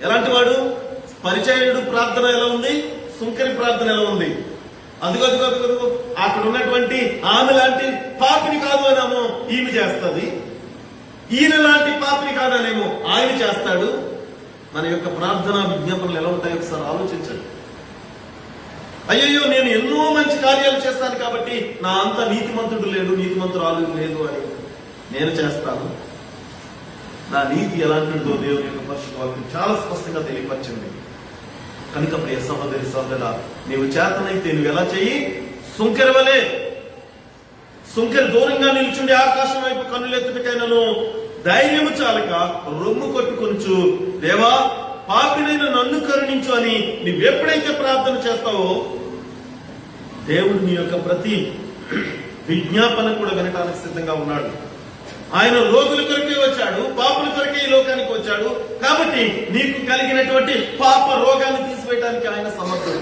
ఎలాంటి వాడు? పరిచయుడు ప్రార్థన ఎలా ఉంది, సుంకరి ప్రార్థన ఎలా ఉంది? అదిగో అక్కడ ఉన్నటువంటి ఆమె లాంటి పాపిని కాదు అనేమో ఈమె చేస్తుంది, ఈయన లాంటి పాపిని కాదనేమో ఆయన చేస్తాడు. మన యొక్క ప్రార్థన విజ్ఞాపనలు ఎలా ఉంటాయో ఒకసారి ఆలోచించండి. అయ్యయ్యో నేను ఎన్నో మంచి కార్యాలు చేస్తాను కాబట్టి నా అంత నీతిమంతుడు లేడు, నీతిమంతురాలు లేదు అని నేను చేస్తాను. నా నీతి ఎలాంటిదో దేవుని యొక్క పరిశుద్ధ వాక్యం చాలా స్పష్టంగా తెలియపరిచింది. కనుక ప్రియ సహోదరి సహోదరుడా, నీవు చేతనైతే నువ్వు ఎలా చెయ్యి? సుంకరి వలె, సుంకరి దూరంగా నిల్చుండి ఆకాశం వైపు కన్నులెత్తుటకైనను ధైర్యము చాలక రొమ్ము కొట్టుకొనుచు, దేవా పాపినైన నన్ను కరుణించు అని నువ్వెప్పుడైతే ప్రార్థన చేస్తావో దేవుడు నీ యొక్క ప్రతి విజ్ఞాపన కూడా వినటానికి సిద్ధంగా ఉన్నాడు. ఆయన రోగుల కొరకే వచ్చాడు, పాపుల కొరకే ఈ లోకానికి వచ్చాడు. కాబట్టి నీకు కలిగినటువంటి పాప రోగాన్ని తీసివేయడానికి ఆయన సమర్థుడు.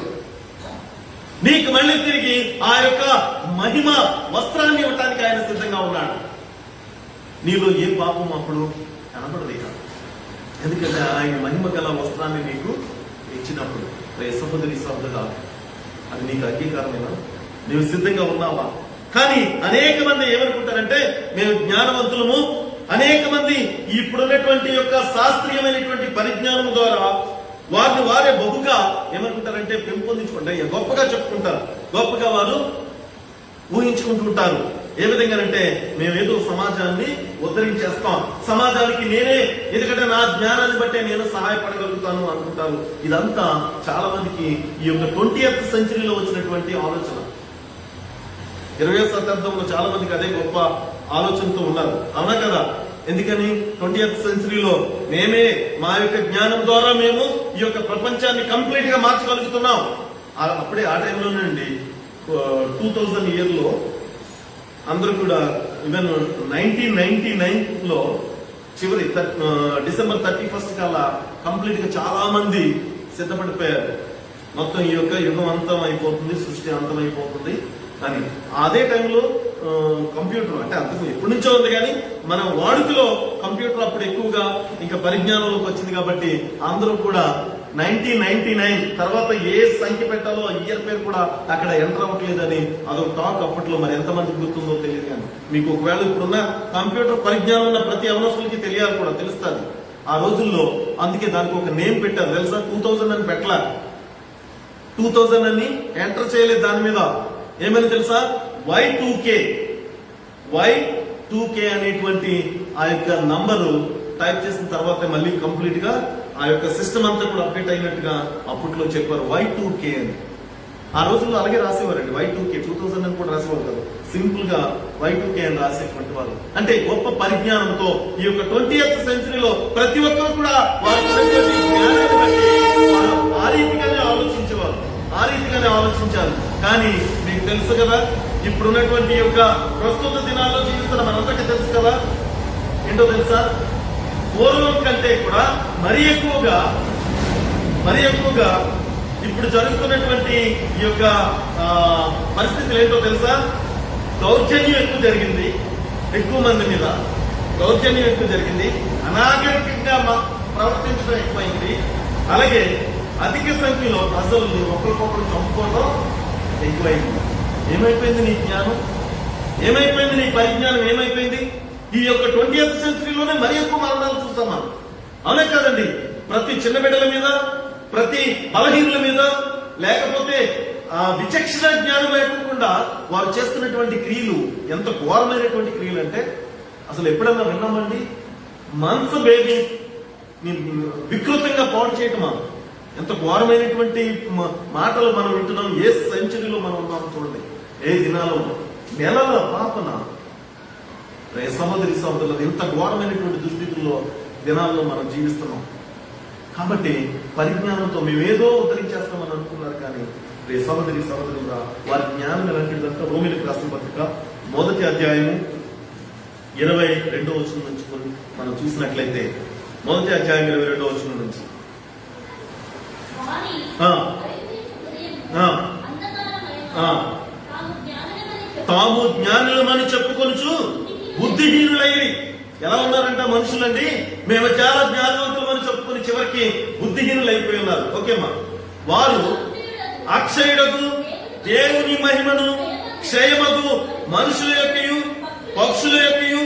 నీకు మళ్ళీ తిరిగి ఆ యొక్క మహిమ వస్త్రాన్ని ఇవ్వటానికి ఆయన సిద్ధంగా ఉన్నాడు. నీలో ఏ పాపం అప్పుడు కనపడదు కాదు, ఎందుకంటే ఆయన మహిమ గల వస్త్రాన్ని నీకు ఇచ్చినప్పుడు. సహోదరి సహోదరుడా, అది నీకు అంగీకారమేనా? నీవు సిద్ధంగా ఉన్నావా? కానీ అనేక మంది ఏమనుకుంటారంటే మేము జ్ఞానవంతులము, అనేక మంది ఇప్పుడున్నటువంటి యొక్క శాస్త్రీయమైనటువంటి పరిజ్ఞానం ద్వారా వారిని వారే బహుగా ఏమనుకుంటారంటే పెంపొందించుకుంటారు, గొప్పగా చెప్పుకుంటారు, గొప్పగా వారు ఊహించుకుంటుంటారు. ఏ విధంగానంటే మేమేదో సమాజాన్ని ఉద్ధరించేస్తాం, సమాజానికి నేనే, ఎందుకంటే నా జ్ఞానాన్ని బట్టే నేను సహాయపడగలుగుతాను అనుకుంటారు. ఇదంతా చాలా మందికి ఈ యొక్క 20th సెంచరీలో వచ్చినటువంటి ఆలోచన. 20వ శతాబ్దంలో చాలా మందికి అదే గొప్ప ఆలోచనతో ఉన్నారు, అవునా కదా? ఎందుకని 20th సెంచరీలో మేమే మా యొక్క జ్ఞానం ద్వారా మేము ఈ యొక్క ప్రపంచాన్ని కంప్లీట్ గా మార్చగలుగుతున్నాం. అప్పుడే ఆ టైంలోనండి 2000 ఇయర్లో అందరూ కూడా ఈవెన్ 1999లో చివరి డిసెంబర్ 31 కల్లా కంప్లీట్ గా చాలా మంది సిద్ధపడిపోయారు. మొత్తం ఈ యొక్క యుగం అంతం అయిపోతుంది, సృష్టి అంతం అయిపోతుంది అని. అదే టైంలో కంప్యూటర్ అంటే అంతకు ఎప్పటి నుంచో ఉంది, కానీ మన వాడుకలో కంప్యూటర్ అప్పుడు ఎక్కువగా ఇంకా పరిజ్ఞానంలోకి వచ్చింది. కాబట్టి అందరూ కూడా 1999 తర్వాత ఏ సంఖ్య పెట్టాలో ఇయర్ పేరు కూడా అక్కడ ఎంటర్ అవ్వట్లేదని అదొక టాక్ అప్పట్లో. మరి ఎంతమందికి గుర్తుందో తెలియదు, కానీ మీకు ఒకవేళ ఇప్పుడున్న కంప్యూటర్ పరిజ్ఞానం ఉన్న ప్రతి అవనస్తులకి తెలియాలి కూడా, తెలుస్తుంది ఆ రోజుల్లో. అందుకే దానికి ఒక నేమ్ పెట్టారు తెలుసా? 2000 అని పెట్టలా, 2000 అని ఎంటర్ చేయలేదు దాని మీద. ఏమని తెలుసా? Y2K అనేటువంటి ఆ యొక్క నంబరు టైప్ చేసిన తర్వాత మళ్ళీ కంప్లీట్ గా ఆ యొక్క సిస్టమ్ అంతా కూడా అప్డేట్ అయినట్టుగా అప్పట్లో చెప్పారు, Y2K అని. ఆ రోజుల్లో అలాగే రాసేవారండి, Y2K 2000 అని కూడా రాసేవారు కదా, సింపుల్ గా Y2K అని రాసేటువంటి వారు. అంటే గొప్ప పరిజ్ఞానంతో ఈ యొక్క 20th సెంచరీలో ప్రతి ఒక్కరు కూడా వారి జ్ఞానాన్ని బట్టి వారు ఆ రీతిగానే ఆలోచించేవారు, ఆ రీతిగానే ఆలోచించారు. కానీ మీకు తెలుసు కదా, ఇప్పుడున్నటువంటి యొక్క ప్రస్తుత దినాల్లో జీవిస్తున్న మనందరికీ తెలుసు కదా, ఏంటో తెలుసా? పూర్వం కంటే కూడా మరీ ఎక్కువగా ఇప్పుడు జరుగుతున్నటువంటి ఈ యొక్క పరిస్థితులు ఏంటో తెలుసా? దౌర్జన్యం ఎక్కువ జరిగింది, ఎక్కువ మంది మీద దౌర్జన్యం ఎక్కువ జరిగింది, అనాగరికంగా ప్రవర్తించడం ఎక్కువైంది. అలాగే అధిక సంఖ్యలో అసలు ఒకరికొకరు చంపుకోవడం ఎక్కువైంది. ఏమైపోయింది నీ జ్ఞానం? ఏమైపోయింది నీ పరిజ్ఞానం? ఏమైపోయింది? ఈ యొక్క 20th సెంచరీలోనే మరీ ఎక్కువ మరణాలు చూస్తాం మనం, అవునే కదండి? ప్రతి చిన్న బిడ్డల మీద, ప్రతి బలహీనుల మీద, లేకపోతే విచక్షణ జ్ఞానం లేకుండా వారు చేస్తున్నటువంటి క్రియలు ఎంత ఘోరమైనటువంటి క్రియలు అంటే అసలు ఎప్పుడన్నా విన్నామండి? మంత్స్ బేబీ వికృతంగా పాడు చేయటమా? ఎంత ఘోరమైనటువంటి మాటలు మనం వింటున్నాం. ఏ సెంచరీలో మనం ఉన్నాం చూడండి, ఏ దినాల్లో, నెలల పాపన. సహోదరి సహోదరులు, ఇంత ఘోరమైనటువంటి దుస్థితుల్లో దినాల్లో మనం జీవిస్తున్నాం. కాబట్టి పరిజ్ఞానంతో మేమేదో ఉద్ధరించేస్తామని అనుకున్నారు, కానీ రే సహోదరి సహోదరులుగా వారి జ్ఞానం ఎలాంటిదంతా రోమిలకు రాసిన పత్రిక 1వ అధ్యాయము 22వ వచనం నుంచి మనం చూసినట్లయితే 1వ అధ్యాయం 22వ వచనం నుంచి తాము జ్ఞానులమని చెప్పుకొనుచు బుద్ధిహీనులైరి. ఎలా ఉన్నారంట మనుషులండి? మేము చాలా జ్ఞానవంతులమని చెప్పుకొని చివరికి బుద్ధిహీనులు అయిపోయి ఉన్నారు. ఓకేమ్మా. వారు అక్షయుడకు దేవుని మహిమను క్షయమగు మనుషుల యొక్కయు పక్షుల యొక్కయు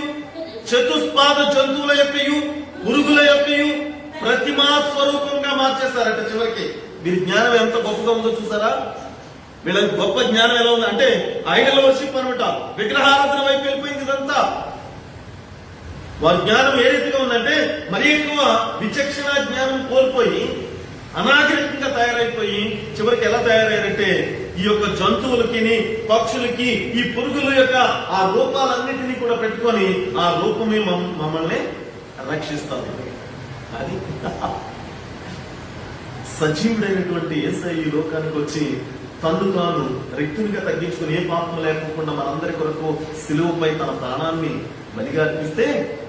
చతుష్పాద జంతువుల యొక్కయు పురుగుల యొక్కయు ప్రతిమా స్వరూపంగా మార్చేస్తారట. చివరికి వీరి జ్ఞానం ఎంత గొప్పగా ఉందో చూసారా? వీళ్ళ గొప్ప జ్ఞానం ఎలా ఉంది అంటే ఐడల్ వర్షిప్ అనమాట, విగ్రహారాధన వైపు వెళ్ళిపోయింది ఇదంతా. వారి జ్ఞానం ఏ రీతిగా ఉందంటే మరి ఎక్కువ విచక్షణ జ్ఞానం కోల్పోయి అనాగరికంగా తయారైపోయి చివరికి ఎలా తయారయ్యారంటే ఈ యొక్క జంతువులకి పక్షులకి ఈ పురుగుల యొక్క ఆ రూపాలన్నింటినీ కూడా పెట్టుకొని ఆ రూపమే మమ్మల్ని రక్షిస్తుంది. అది సజీవుడైనటువంటి యేసయ్య ఈ లోకానికి వచ్చి తను తాను రిక్తునిగా తగ్గించుకుని ఏ పాపం లేకుండా మనందరి కొరకు సిలువపై తన ప్రాణాన్ని బలిగా అర్పిస్తే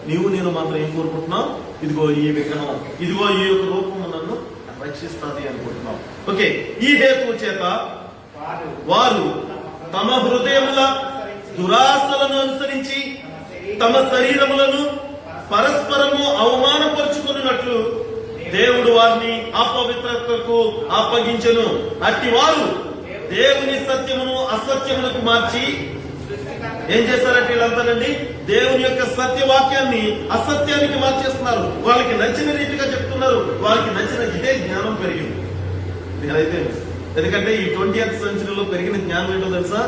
నీవు నేను మాత్రం ఏం కోరుకుంటున్నావు? ఇదిగో ఈ విగ్రహం, ఇదిగో ఈ యొక్క రూపం నన్ను రక్షిస్తుంది అనుకుంటున్నాం. ఓకే. ఈ హేతువు చేత వారు తమ హృదయముల దురాశలను అనుసరించి తమ శరీరములను పరస్పరము అవమానపరుచుకున్నట్లు దేవుడు వారిని అపవిత్రతకు అప్పగించెను. అట్టి వారు దేవుని సత్యమును అసత్యములకు మార్చి ఏం చేస్తారంటే వీళ్ళంతానండి దేవుని యొక్క సత్యవాక్యాన్ని అసత్యానికి మార్చేస్తున్నారు. వాళ్ళకి నచ్చిన రీతిగా చెప్తున్నారు. వాళ్ళకి నచ్చిన ఇదే జ్ఞానం పెరిగింది. నేనైతే ఎందుకంటే ఈ 20th సెంచరీలో పెరిగిన జ్ఞానం ఏంటో తెలుసా?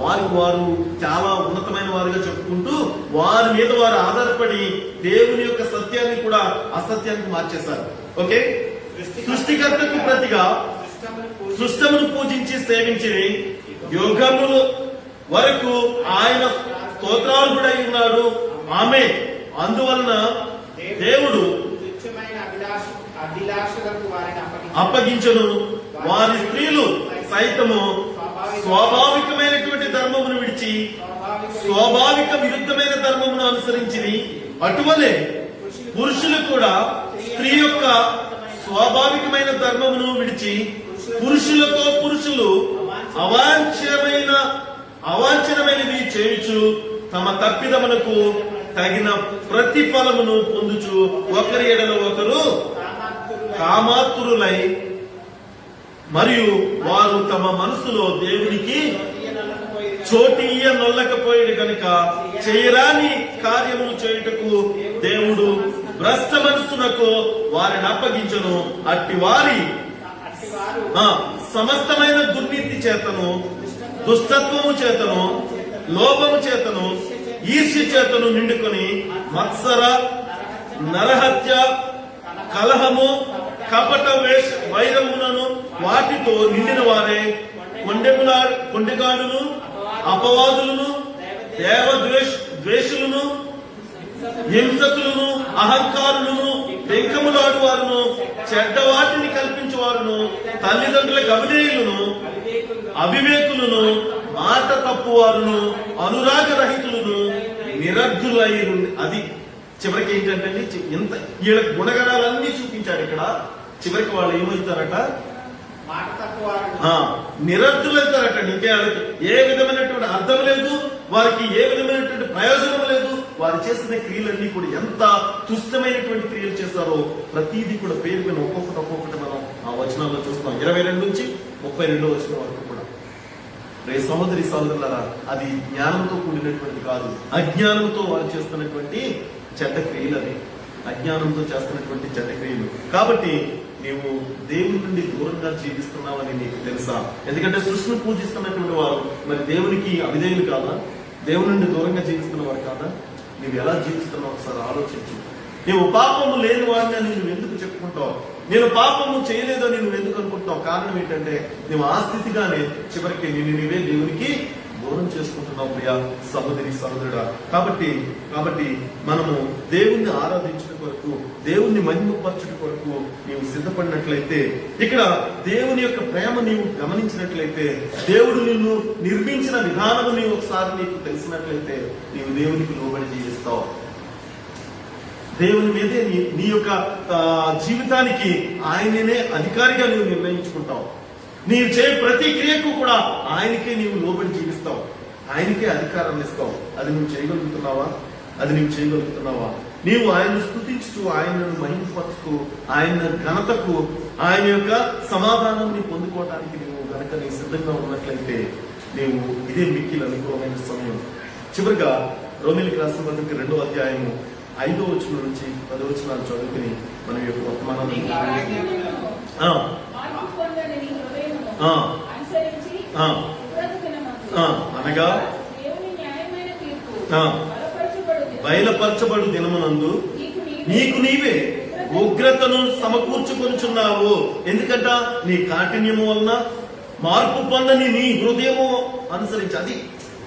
వారికి వారు చాలా ఉన్నతమైన వారుగా చెప్పుకుంటూ వారి మీద వారు ఆధారపడి దేవుని యొక్క సత్యాన్ని కూడా అసత్యానికి మార్చేశారు. ఓకే. సృష్టికర్తకు ప్రతిగా సృష్టమును పూజించి సేవించి యుగముల వరకు ఆయన స్తోత్రార్హుడై ఉన్నాడు. ఆమె అందువలన దేవుడు అప్పగించను. వారి స్త్రీలు సైతము స్వాభావికమైనటువంటి ధర్మమును విడిచి స్వాభావిక విరుద్ధమైన ధర్మమును అనుసరించి అటువలే పురుషులు కూడా స్త్రీ యొక్క స్వాభావికమైన ధర్మమును విడిచి పురుషులతో పురుషులు అవాంఛనమైనది చేయుచు తమ తప్పిదమునకు తగిన ప్రతిఫలమును పొందుచు ఒకరి ఎడల ఒకరు కామాతురులై మరియు వారు తమ మనసులో దేవునికి చోటియ్య నొల్లకపోయేది కనుక చేయరాని కార్యములు చేయుటకు దేవుడు భ్రష్ట మనస్సునకు వారిని అప్పగించను. అట్టి వారి సమస్తమైన దుర్నీతి చేతను దుష్టత్వము చేతను లోభము చేతను ఈర్ష్య చేతను నిండుకొని మత్సర నరహత్య కలహము కపట వైరములను వాటితో నిండిన వారే కొండెగాడును అపవాదులను ద్వేషులను హింసకులను అహంకారులను పెంకములాడు వారును చెడ్డ వాటిని కల్పించేవారును తల్లిదండ్రులకు అవివేకులను మాట తప్పువారును అనురాగరహితులను నిరర్ధులై. అది చివరికి ఏంటంటే ఇంత వీళ్ళ గుణగణాలన్నీ చూపించాడు ఇక్కడ. చివరికి వాళ్ళు ఏమవుతారట? నిరర్ధులవుతారట. ఇంకే ఏ విధమైనటువంటి అర్థం లేదు, వారికి ఏ విధమైనటువంటి ప్రయోజనం లేదు. వారు చేసిన క్రియలన్నీ కూడా ఎంత తుష్టమైనటువంటి క్రియలు చేస్తారో ప్రతిదీ కూడా పేరు పైన ఒక్కొక్కటి మనం ఆ వచనాల్లో చూస్తాం. 22 నుంచి 32 వచనం వరకు కూడా. రే సహోదరి సహోదరులారా, అది జ్ఞానంతో కూడినటువంటి కాదు, అజ్ఞానంతో వారు చేస్తున్నటువంటి చెడ్డ క్రియలు. అది అజ్ఞానంతో చేస్తున్నటువంటి చెడ్డ క్రియలు. కాబట్టి నీవు దేవుని నుండి దూరంగా జీవిస్తున్నావని నీకు తెలుసా? ఎందుకంటే సృష్టిని పూజిస్తున్నటువంటి వారు మరి దేవునికి అవిధేయులు కాదా? దేవుని నుండి దూరంగా జీవిస్తున్న వారు కాదా? నువ్వు ఎలా జీవిస్తున్నావు ఒకసారి ఆలోచించు. నీవు పాపము లేని వాడిని అని నువ్వు ఎందుకు చెప్పుకుంటావు? నేను పాపము చేయలేదని నువ్వు ఎందుకు అనుకుంటున్నావు? కారణం ఏంటంటే నువ్వు ఆ స్థితిగానే చివరికి నీవే దేవునికి దూరం చేసుకుంటున్నావు ప్రియా సహోదరి సహోదరుడా. కాబట్టి మనము దేవుణ్ణి ఆరాధించడం కొరకు, దేవుణ్ణి మహిమపరచుట కొరకు నీవు సిద్ధపడినట్లయితే, ఇక్కడ దేవుని యొక్క ప్రేమ నీవు గమనించినట్లయితే, దేవుడు నిన్ను నిర్మించిన విధానం నీవు ఒకసారి నీకు తెలిసినట్లయితే, నీవు దేవునికి లోబడి జీవిస్తావు. దేవుని మీదే నీ యొక్క జీవితానికి ఆయననే అధికారిగా నీవు నిర్ణయించుకుంటావు. నీవు చేయ ప్రతి క్రియకు కూడా ఆయనకే నీవు లోబడి జీవిస్తావు, ఆయనకే అధికారాన్ని ఇస్తావు. అది నువ్వు చేయగలుగుతున్నావా? అది నీవు చేయగలుగుతున్నావా? నీవు ఆయన్ను స్తుతించుతూ, ఆయనను మహిమపరుస్తూ, ఆయన ఘనతకు, ఆయన యొక్క సమాధానాన్ని పొందుకోవటానికి నీవు గనక నీ సిద్ధంగా ఉన్నట్లయితే, నీవు ఇదే మిక్కిలి అనుకూలమైన సమయం. చివరిగా రోమీయులకు రాసిన పత్రిక 2వ అధ్యాయము 5వ వచనం నుంచి 10వ వచనాలు చదువుకుని మనం యొక్క వర్తమానాన్ని అనగా బయలుపరచబడు దినమునందు నీకు నీవే ఉగ్రతను సమకూర్చుకొనుచున్నావు. ఎందుకంట నీ కాఠిన్యము వలన మార్పు పొందని నీ హృదయము అనుసరించి. అది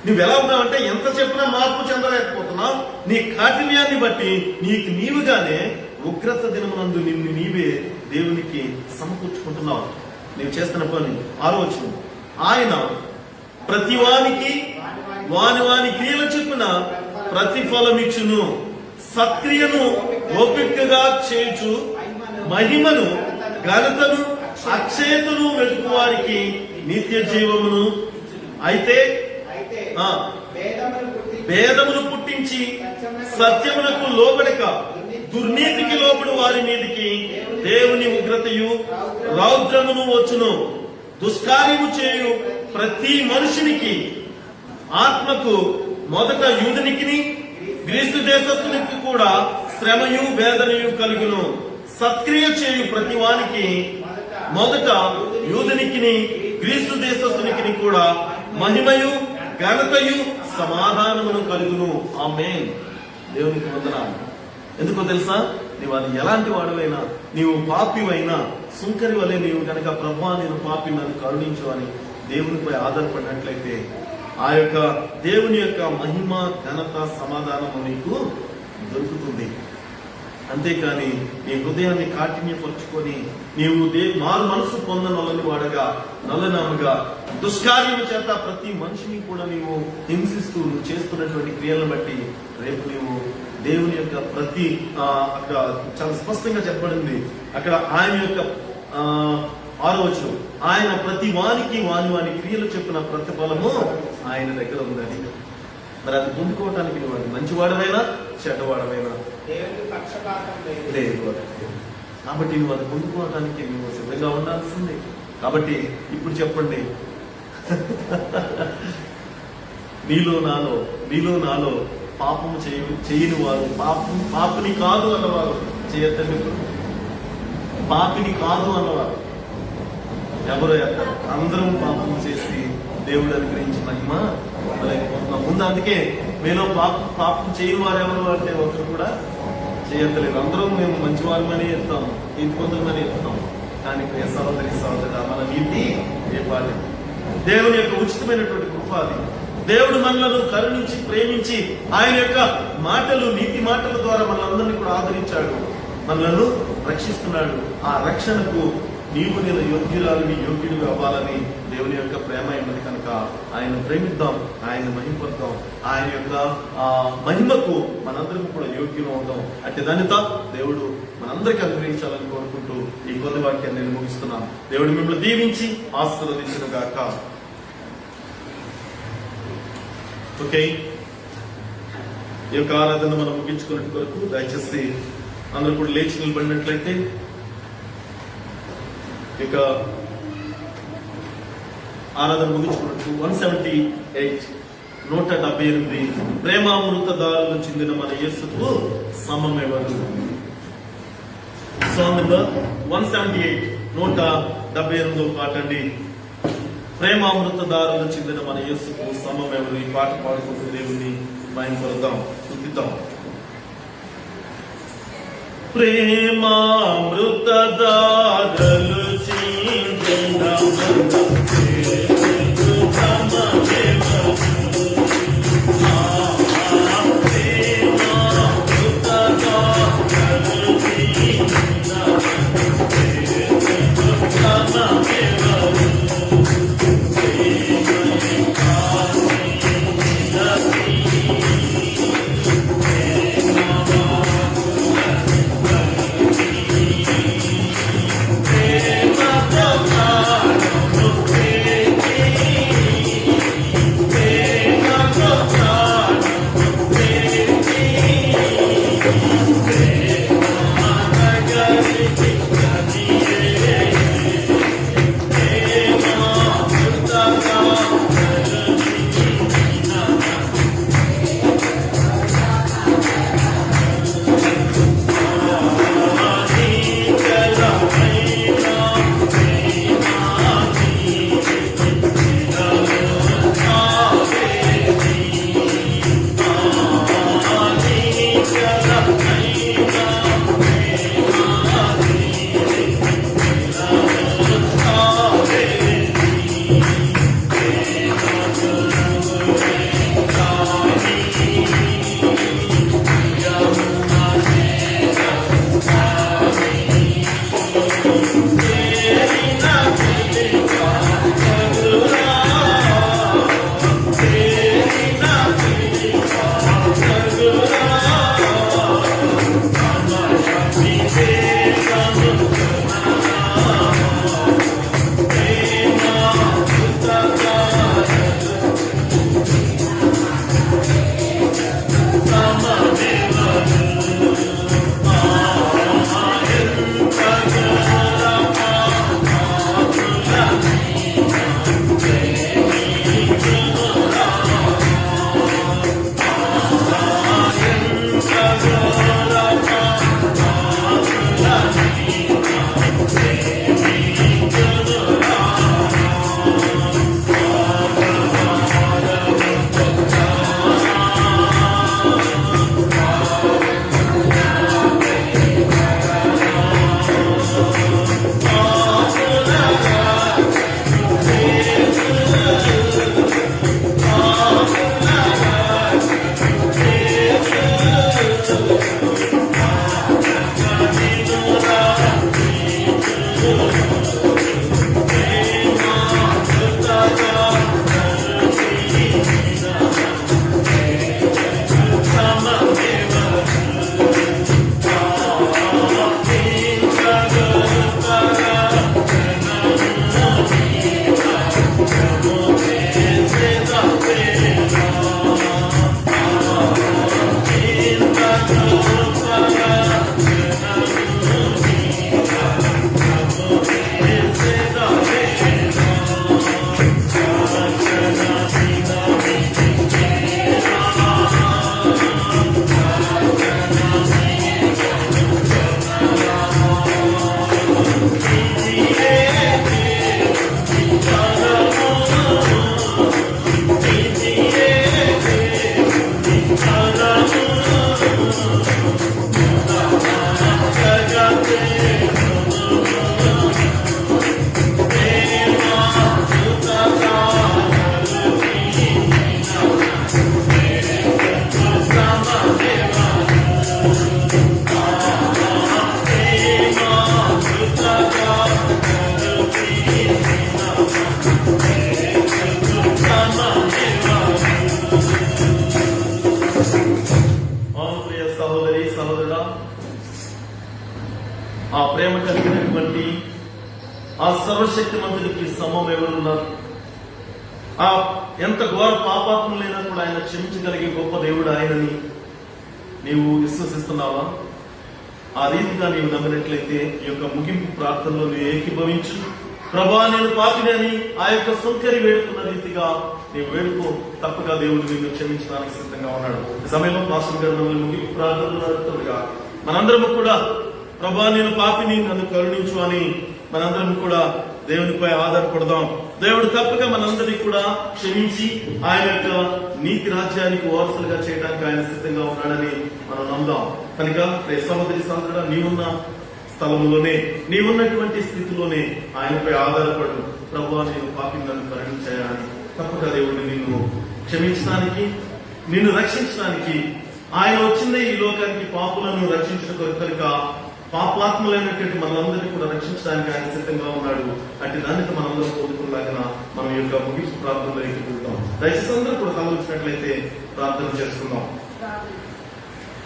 నువ్వెలా ఉన్నావంటే ఎంత చెప్పినా మార్పు చెందలేకపోతున్నావు. నీ కాఠిన్యాన్ని బట్టి నీకు నీవుగానే ఉగ్రత దినమునందు నిన్ను నీవే దేవునికి సమకూర్చుకుంటున్నావు. నీవు చేస్తున్న పని 6వ వచనం, ఆయన ప్రతివానికి వాని క్రియల చొప్పున ప్రతిఫలమిచ్చును. సత్క్రియను ఓపికగా చేయుచు మహిమను, ఘనతను, అక్షయతను వెతుకు వారికి నిత్య జీవమును. అయితే భేదమును పుట్టించి సత్యమునకు లోబడక దుర్నీతికి లోబడు వారి మీదికి దేవుని ఉగ్రతయు రౌద్రమును వచ్చును. దుష్కార్యము చేయు ప్రతి మనుషునికి, ఆత్మకు మొదట యూదునికి, గ్రీసు దేశస్థునికి కూడా శ్రమయు వేదనయు కలుగును. సత్క్రియ చేయు ప్రతి వానికి మొదట యూదునికి, గ్రీసు దేశస్థునికి కూడా మహిమయు, ఘనతయు, సమాధానమును కలుగును. ఆమేన్. దేవునికి వందనాలు. ఎందుకో తెలుసా? నీవు అది ఎలాంటి వాడువైనా, నీవు పాపివైనా, సుంకరి వలె నీవు కనుక ప్రభువా నేను పాపి నన్ను కరుణించు అని దేవునిపై ఆధారపడినట్లయితే, ఆ యొక్క దేవుని యొక్క మహిమ, ఘనత, సమాధానము నీకు దొరుకుతుంది. అంతేకాని నీ హృదయాన్ని కాఠిన్యపరుచుకొని నీవు మారు మనసు పొందనొల్లని వాడగా, నల్లనామగా, దుష్కార్యము చేత ప్రతి మనిషిని కూడా నీవు హింసిస్తూ చేస్తున్నటువంటి క్రియలను బట్టి రేపు నీవు దేవుని యొక్క ప్రతి అక్కడ చాలా స్పష్టంగా చెప్పబడింది. అక్కడ ఆయన యొక్క 6వ వచనం, ఆయన ప్రతి వానికి వాని క్రియలు చెప్పిన ప్రతిఫలము ఆయన దగ్గర ఉందని. మరి అది పొందుకోవటానికి నువ్వు అది మంచివాడమైనా చెడ్డవాడమైనా లేదు. కాబట్టి నువ్వు అది పొందుకోవటానికి నువ్వు సిద్ధంగా ఉండాల్సిందే. కాబట్టి ఇప్పుడు చెప్పండి, మీలో నాలో పాపము చేయని వారు, పాపిని కాదు అన్నవారు చేయొద్దండి. పాపిని కాదు అన్నవారు ఎవరో అందరం పాపము చేసి దేవుడు అనుగ్రహించి మహిమ పొందలేకపోతున్నాం. ముందు అందుకే మీలో పాపం చేయని వారు ఎవరు అంటే ఒకరు కూడా చేయట్లేదు. అందరం మేము మంచివారమని చెప్తాము, ఇంకొందరమని చెప్తాం. కానీ సహోదరి మన నీతి ఏ బాధ్యత? దేవుని యొక్క ఉచితమైనటువంటి కృప అది. దేవుడు మనలను కరుణించి ప్రేమించి ఆయన యొక్క మాటలు, నీతి మాటల ద్వారా మనందరినీ కూడా ఆదరించాడు, మనలను రక్షిస్తున్నాడు. ఆ రక్షణకు నీవు నేను యోగ్యురాలని, యోగ్యుడిగా అవ్వాలని దేవుని యొక్క ప్రేమ ఉన్నది కనుక ఆయన ప్రేమిద్దాం, ఆయన మహిమపడతాం. ఆయన యొక్క మహిమకు మనందరికీ కూడా యోగ్యం అవుతాం. అంటే దానితో దేవుడు మనందరికీ అనుగ్రహించాలని కోరుకుంటూ ఈ కొద్ది వాక్యాన్ని నేను ముగిస్తున్నాను. దేవుడు మిమ్మల్ని దీవించి ఆశీర్వదించును గాక. ఓకే, ఈ యొక్క ఆరాధన మనం ముగించుకునే కొరకు దయచేసి అందరూ కూడా లేచి నిలబడినట్లయితే ఇక ఆరాధన ముగించుకున్నట్టు 178 178 ప్రేమామృతదారులు చెందిన మన యేసుకు సమమెవరు. Song number 178 178 పాటండి. ప్రేమామృతదారులు చెందిన మన యేసుకు సమమెవరు. ఈ పాట పాడుకుంటూ దేవుని మహిమపరుద్దాం, స్తుతిద్దాం. ప్రేమామృతదారులు చెందిన మన ఆ ప్రేమ కలిగినటువంటి ఆ సర్వశక్తిమంతుడికి సమం ఎవరున్నారు? ఆ ఎంత ఘోర పాపాత్ములైనా కూడా ఆయన క్షమించగలిగే గొప్ప దేవుడు ఆయనని నీవు విశ్వసిస్తున్నావా? ఆ రీతిగా నీవు నమ్మినట్లయితే ఈ యొక్క ముగింపు ప్రార్థనలో నీవు ఏకీభవించు. ప్రభా, నేను పాపిని అని ఆ యొక్క సుంకరి వేడుకున్న రీతిగా నీవు వేడుకో. తప్పగా దేవుడు నిన్ను క్షమించడానికి సిద్ధంగా ఉన్నాడు. ఈ సమయంలో పాస్టర్ గారు మమ్మల్ని ముగింపు ప్రార్థనలు నడుపుతుండగా మనందరము కూడా ప్రభా, నేను పాపిని, నన్ను కరుణించు అని మనందరం కూడా దేవునిపై ఆధారపడదాం. దేవుడు తప్పగా మనందరినీ కూడా క్షమించి ఆయన యొక్క నీతి రాజ్యానికి వారసులుగా చేయడానికి ఆయన సిద్ధంగా ఉన్నాడని మనం నమ్ముదాం. కనుక సహోదరి సహోదరుడా, నీవున్న స్థలంలోనే, నీవున్నటువంటి స్థితిలోనే ఆయనపై ఆధారపడు. ప్రభువా, నేను పాపిని, నన్ను కరుణించాయా అని తప్పక దేవుడిని నిన్ను క్షమించడానికి, నిన్ను రక్షించడానికి ఆయన వచ్చిందే ఈ లోకానికి పాపులను రక్షించడం కనుక పాపాత్ములైనటువంటి మనందరినీ కూడా రక్షించడానికి ఆయన సిద్ధంగా ఉన్నాడు. అట్టి దానికి మనందరం కోరుకున్నాక మనం యొక్క ముగింపు ప్రార్థనలో ఎక్కిపోతాం. దయచేసి అందరూ కూడా తలవంచినట్లయితే ప్రార్థన చేసుకుందాం.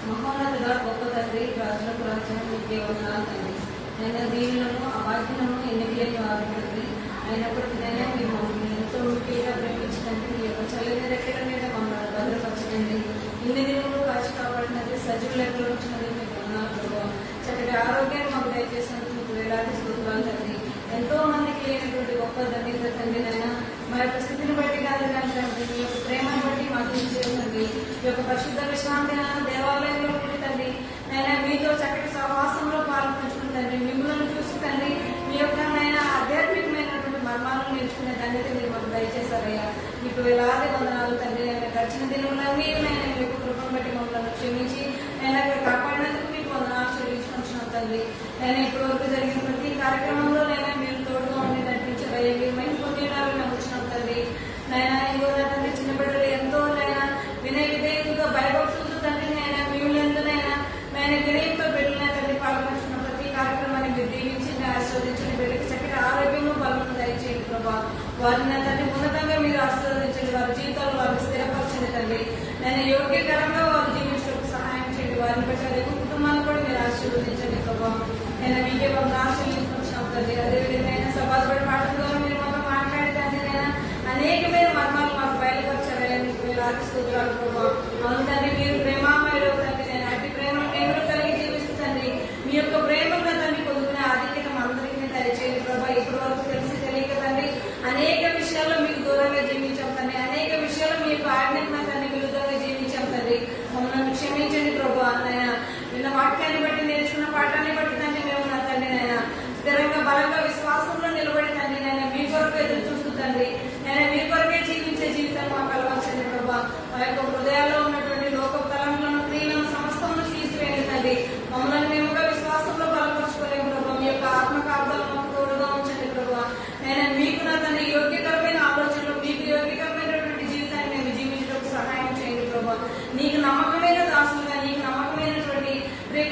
మహోన్నతుడా, గొప్ప తండ్రి, రాజులకు రాజ్యం నీకే వందనాలు తండ్రి. నేను దీనులను అవాక్యులను ఎన్నికలేని వారు తండ్రి. అయినప్పటికీ నేను మీ మమ్మల్ని ఎంతో ముఖ్యంగా ప్రేమించండి. మీ యొక్క చల్లని రెక్కల మీద మమ్మల్ని భద్రపరచండి. ఇన్ని దినములు కాచి కాపాడినది సజీవ లెక్కలు వచ్చినది మీకు వందనాలు ప్రభావ. చక్కటి ఆరోగ్యాన్ని మాకు దయచేసినందుకు మీకు వేలాది స్తోత్రాలు తండ్రి. ఎంతో మందికి లేనటువంటి గొప్ప తండ్రి తండ్రి నైనా మా యొక్క స్థితిని బట్టి కాదు కానీ తండ్రి, మీ యొక్క ప్రేమను బట్టి మాకు ఇచ్చేయండి. ఈ యొక్క పరిశుద్ధ విశ్రాంతి దేవాలయంలో ఉండి తండ్రి నైనా మీతో చక్కటి సహవాసంలో పాల్పంచుకుంటండి. మిమ్మల్ని చూసి తండ్రి మీ యొక్క నైనా ఆధ్యాత్మికమైనటువంటి మర్మాలను నేర్చుకునే తండ్రి మీరు మాకు దయచేశారయ్యా. మీకు వేలాది వందనాలు తండ్రి. నేను గడిచిన దినములన్నీ నేను మీ యొక్క కృపను బట్టి మమ్మల్ని క్షమించి నేను కాపాడినందుకు మీకు వందనాలు చెల్లించుకుంటున్నాను తండ్రి. నేను ఇప్పటి వరకు జరిగిన ప్రతి కార్యక్రమంలో నేను మీరు తోడుగా ఉండి నడిపించారయ్యా. మీరు మేము పొందినారు మేము వచ్చినాం తండ్రి. నైనా ఇగో తండ్రి, చిన్న బిడ్డలు ఎంతో నైనా వినయ విధేయులుగా భయభక్తులతో తండ్రి నైనా మిమ్మల్ని ఎందునైనా నేను వినయంతో బిడ్డలైనా తండ్రి పాల్పంచుకున్న ప్రతి కార్యక్రమాన్ని మీరు దీవించి ఆశీర్వదించండి. బిడ్డకి చక్కటి ఆరోగ్యము బలము దయచేయండి ప్రభా. వారిని తండ్రి ఉన్నతంగా మీరు ఆశీర్వదించండి. వారి జీవితాలు వారిని స్థిరపరచండి తండ్రి. నేను యోగ్యకరంగా వారు జీవించడానికి సహాయం చేయండి. వారిని బట్టి అదే కుటుంబాన్ని కూడా మీరు ఆశీర్వదించండి ప్రభా. నేను మీకే ఆశీర్వదించుకుంటున్నాం తండ్రి. అదేవిధంగా సభాపడి మాటల ద్వారా మీరు మాతో మాట్లాడి తండ్రి నైనా అనేకమైన మర్మాలు మాకు బయలుపరచారయ్యా. మీకు వేలాది స్తోత్రాలు ప్రభా. అవును తండ్రి, మీరు ప్రేమామయుడు తండ్రి. నేను అట్టి ప్రేమను మేము కలిగి జీవిస్తుంది మీ యొక్క ప్రేమగా తండ్రి పొందుకునే ఆధిక్యత అందరికీ దయచేయండి ప్రభా. ఇప్పటి వరకు తెలిసి తెలియక తండ్రి అనేక విషయాల్లో మీకు దూరంగా జీవించాం తండ్రి. అనేక విషయాల్లో మీ యొక్క ఆజ్ఞకు తండ్రి విరుద్ధంగా జీవించాం తండ్రి. మమ్మల్ని క్షమించండి ప్రభా. నాయన విన్న వాక్యాన్ని బట్టి, నేర్చుకున్న పాఠాన్ని బట్టి తండ్రి మేము నా తండ్రి నాయన స్థిరంగా బలంగా విశ్వాసంలో నిలబడి తండ్రి నేను మీ కొరకు ఎదురు చూస్తుందండి. నేను మీ కొరకే జీవించే జీవితం మాకు అలవర్చండి ప్రభా. మా యొక్క హృదయాల్లో ఉన్నటువంటి లోక తలంపులను, క్రియలను సమస్తమును తీసివేయండి తండ్రి. మమ్మల్ని మేముగా విశ్వాసంలో బలపరచుకోలేము ప్రభా. మీ యొక్క ఆత్మకార్థాలు మాకు తోడుగా ఉంచండి ప్రభా. నేను మీకు నా తండ్రి యోగ్యకరమైన ఆలోచనలు, మీకు యోగ్యకరమైనటువంటి జీవితాన్ని మేము జీవించడానికి సహాయం చేయండి ప్రభా. నీకు నమ్మకమైన దాసులుగా, నీకు నమ్మకమైనటువంటి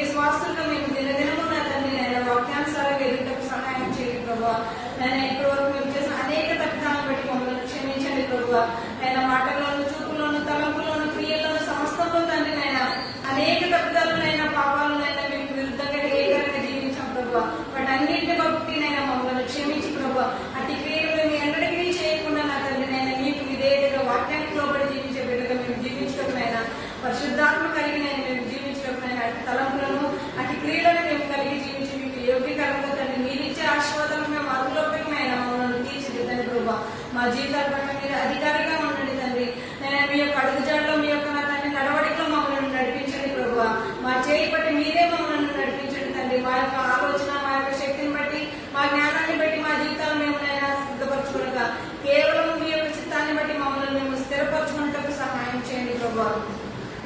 విశ్వాసులుగా మేము దినదినము నా తండ్రి నేను వాక్యానుసారంగా ఎదుగుటకు సహాయం చేయండి ప్రభా. నేను ఇప్పటి వరకు మేము చేసిన అనేక తప్పిదాలను బట్టి మమ్మల్ని క్షమించండి ప్రభా. నేను మాటల్లోను, చూపులోను, తలంపులోను, క్రియల్లోను సమస్తంలో తండ్రి నైనా అనేక తప్పిదాలనైనా పాపాలనైనా మీకు విరుద్ధంగా ఏకరంగా జీవించాం ప్రభా. వాటి అన్నింటిని బట్టి నైనా మమ్మల్ని క్షమించి ప్రభా. అట్టి క్రియలు మేము ఎన్నటికీ చేయకుండా నా తండ్రి నైనా మీకు విధేయతగా వాక్యానికి లోబడి జీవించే బిడ్డగా మేము జీవించటమైనా పరిశుద్ధాత్మ కలిగి నేను మేము జీవించటమైనా అటు తలంపులను, అటు క్రియలను మేము కలిగి జీవించి మీకు యోగ్యకరంగా తండ్రి మీరిచ్చే ఆశీర్వాదాలను మేము అదులోపమైన మమ్మల్ని తీర్చిదిద్దండి ప్రభా. మా జీవితాల పట్ల మీరు అధికారిగా ఉండండి తండ్రి. నేను మీ యొక్క అడుగుజాడలో, మీ యొక్క నా తండ్రి నడవడికలో మమ్మల్ని నడిపించండి ప్రభా. మా చేయి పట్టి మీరే మమ్మల్ని నడిపించండి తండ్రి. మా యొక్క ఆలోచన, మా యొక్క శక్తిని బట్టి, మా జ్ఞానాన్ని బట్టి మా జీవితాలు మేము నైనా సిద్ధపరచుకునక కేవలం మీ యొక్క చిత్తాన్ని బట్టి మమ్మల్ని మేము స్థిరపరచుకున్నట్టు సహాయం చేయండి ప్రభా.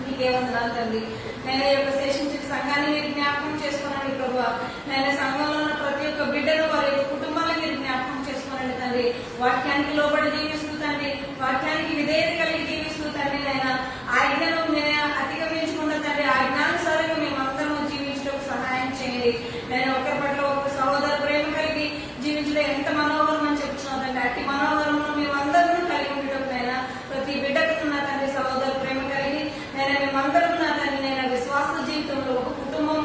మీకే వందనాలు తండ్రి. నేను ఈ యొక్క శేషించిన సంఘాన్ని మీరు జ్ఞాపకం చేసుకోనండి ప్రభా. నేను సంఘంలో ఉన్న ప్రతి ఒక్క బిడ్డను, వారి కుటుంబాలను మీరు జ్ఞాపకం చేసుకోనండి తండ్రి. వాక్యానికి లోబడి జీవిస్తూ తండ్రి, వాక్యానికి విధేయత కలిగి జీవిస్తూ తండ్రి నైనా ఆజ్ఞను నేను అతిగమించకుండా తండ్రి ఆజ్ఞానుసారంగా మేమందరం జీవించడానికి సహాయం చేయండి. నేను ఒకరి పట్ల ఒక సహోదర ప్రేమ కలిగి జీవించడం ఎంత మనోహరం అని చెప్తున్నాను తండ్రి. అట్టి మనోహరంలో మేమందరం కలిగి ఉండటం ప్రతి బిడ్డకు నా తండ్రి సహోదర ప్రేమ కలిగి నేను మేమందరం నా తండ్రి నేను విశ్వాస జీవితంలో ఒక కుటుంబం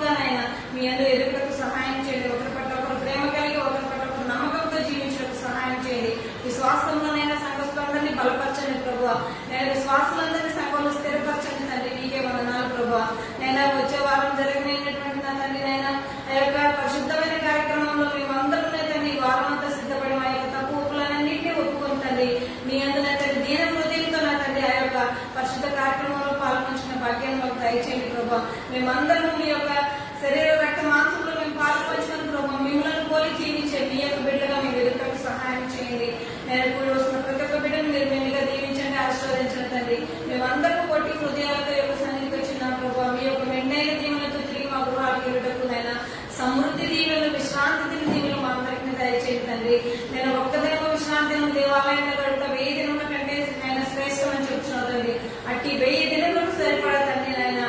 నేను కూడి వస్తున్న ప్రతి ఒక్క బిడ్డను మీరు మెండుగా దీవించండి, ఆశీర్వదించండి తండ్రి. మేమందరూ కొట్టి హృదయాలతో యొక్క సన్నిధికి వచ్చిన ప్రభావ మీ యొక్క మెండైన దీవెనలతో తిరిగి మా గృహాలకు వెళ్ళటకు నైనా సమృద్ధి దీవెనలు, విశ్రాంతి దీవెనలు మా అందరికీ దయచేయండి తండ్రి. నేను ఒక్క దినము విశ్రాంతి దేవాలయంలో గడుపుతా 1000 దినముల కంటే నేను శ్రేష్టమని చెప్తున్నాను తండ్రి. అట్టి 1000 దినములకు సరిపడా తండ్రి నాయన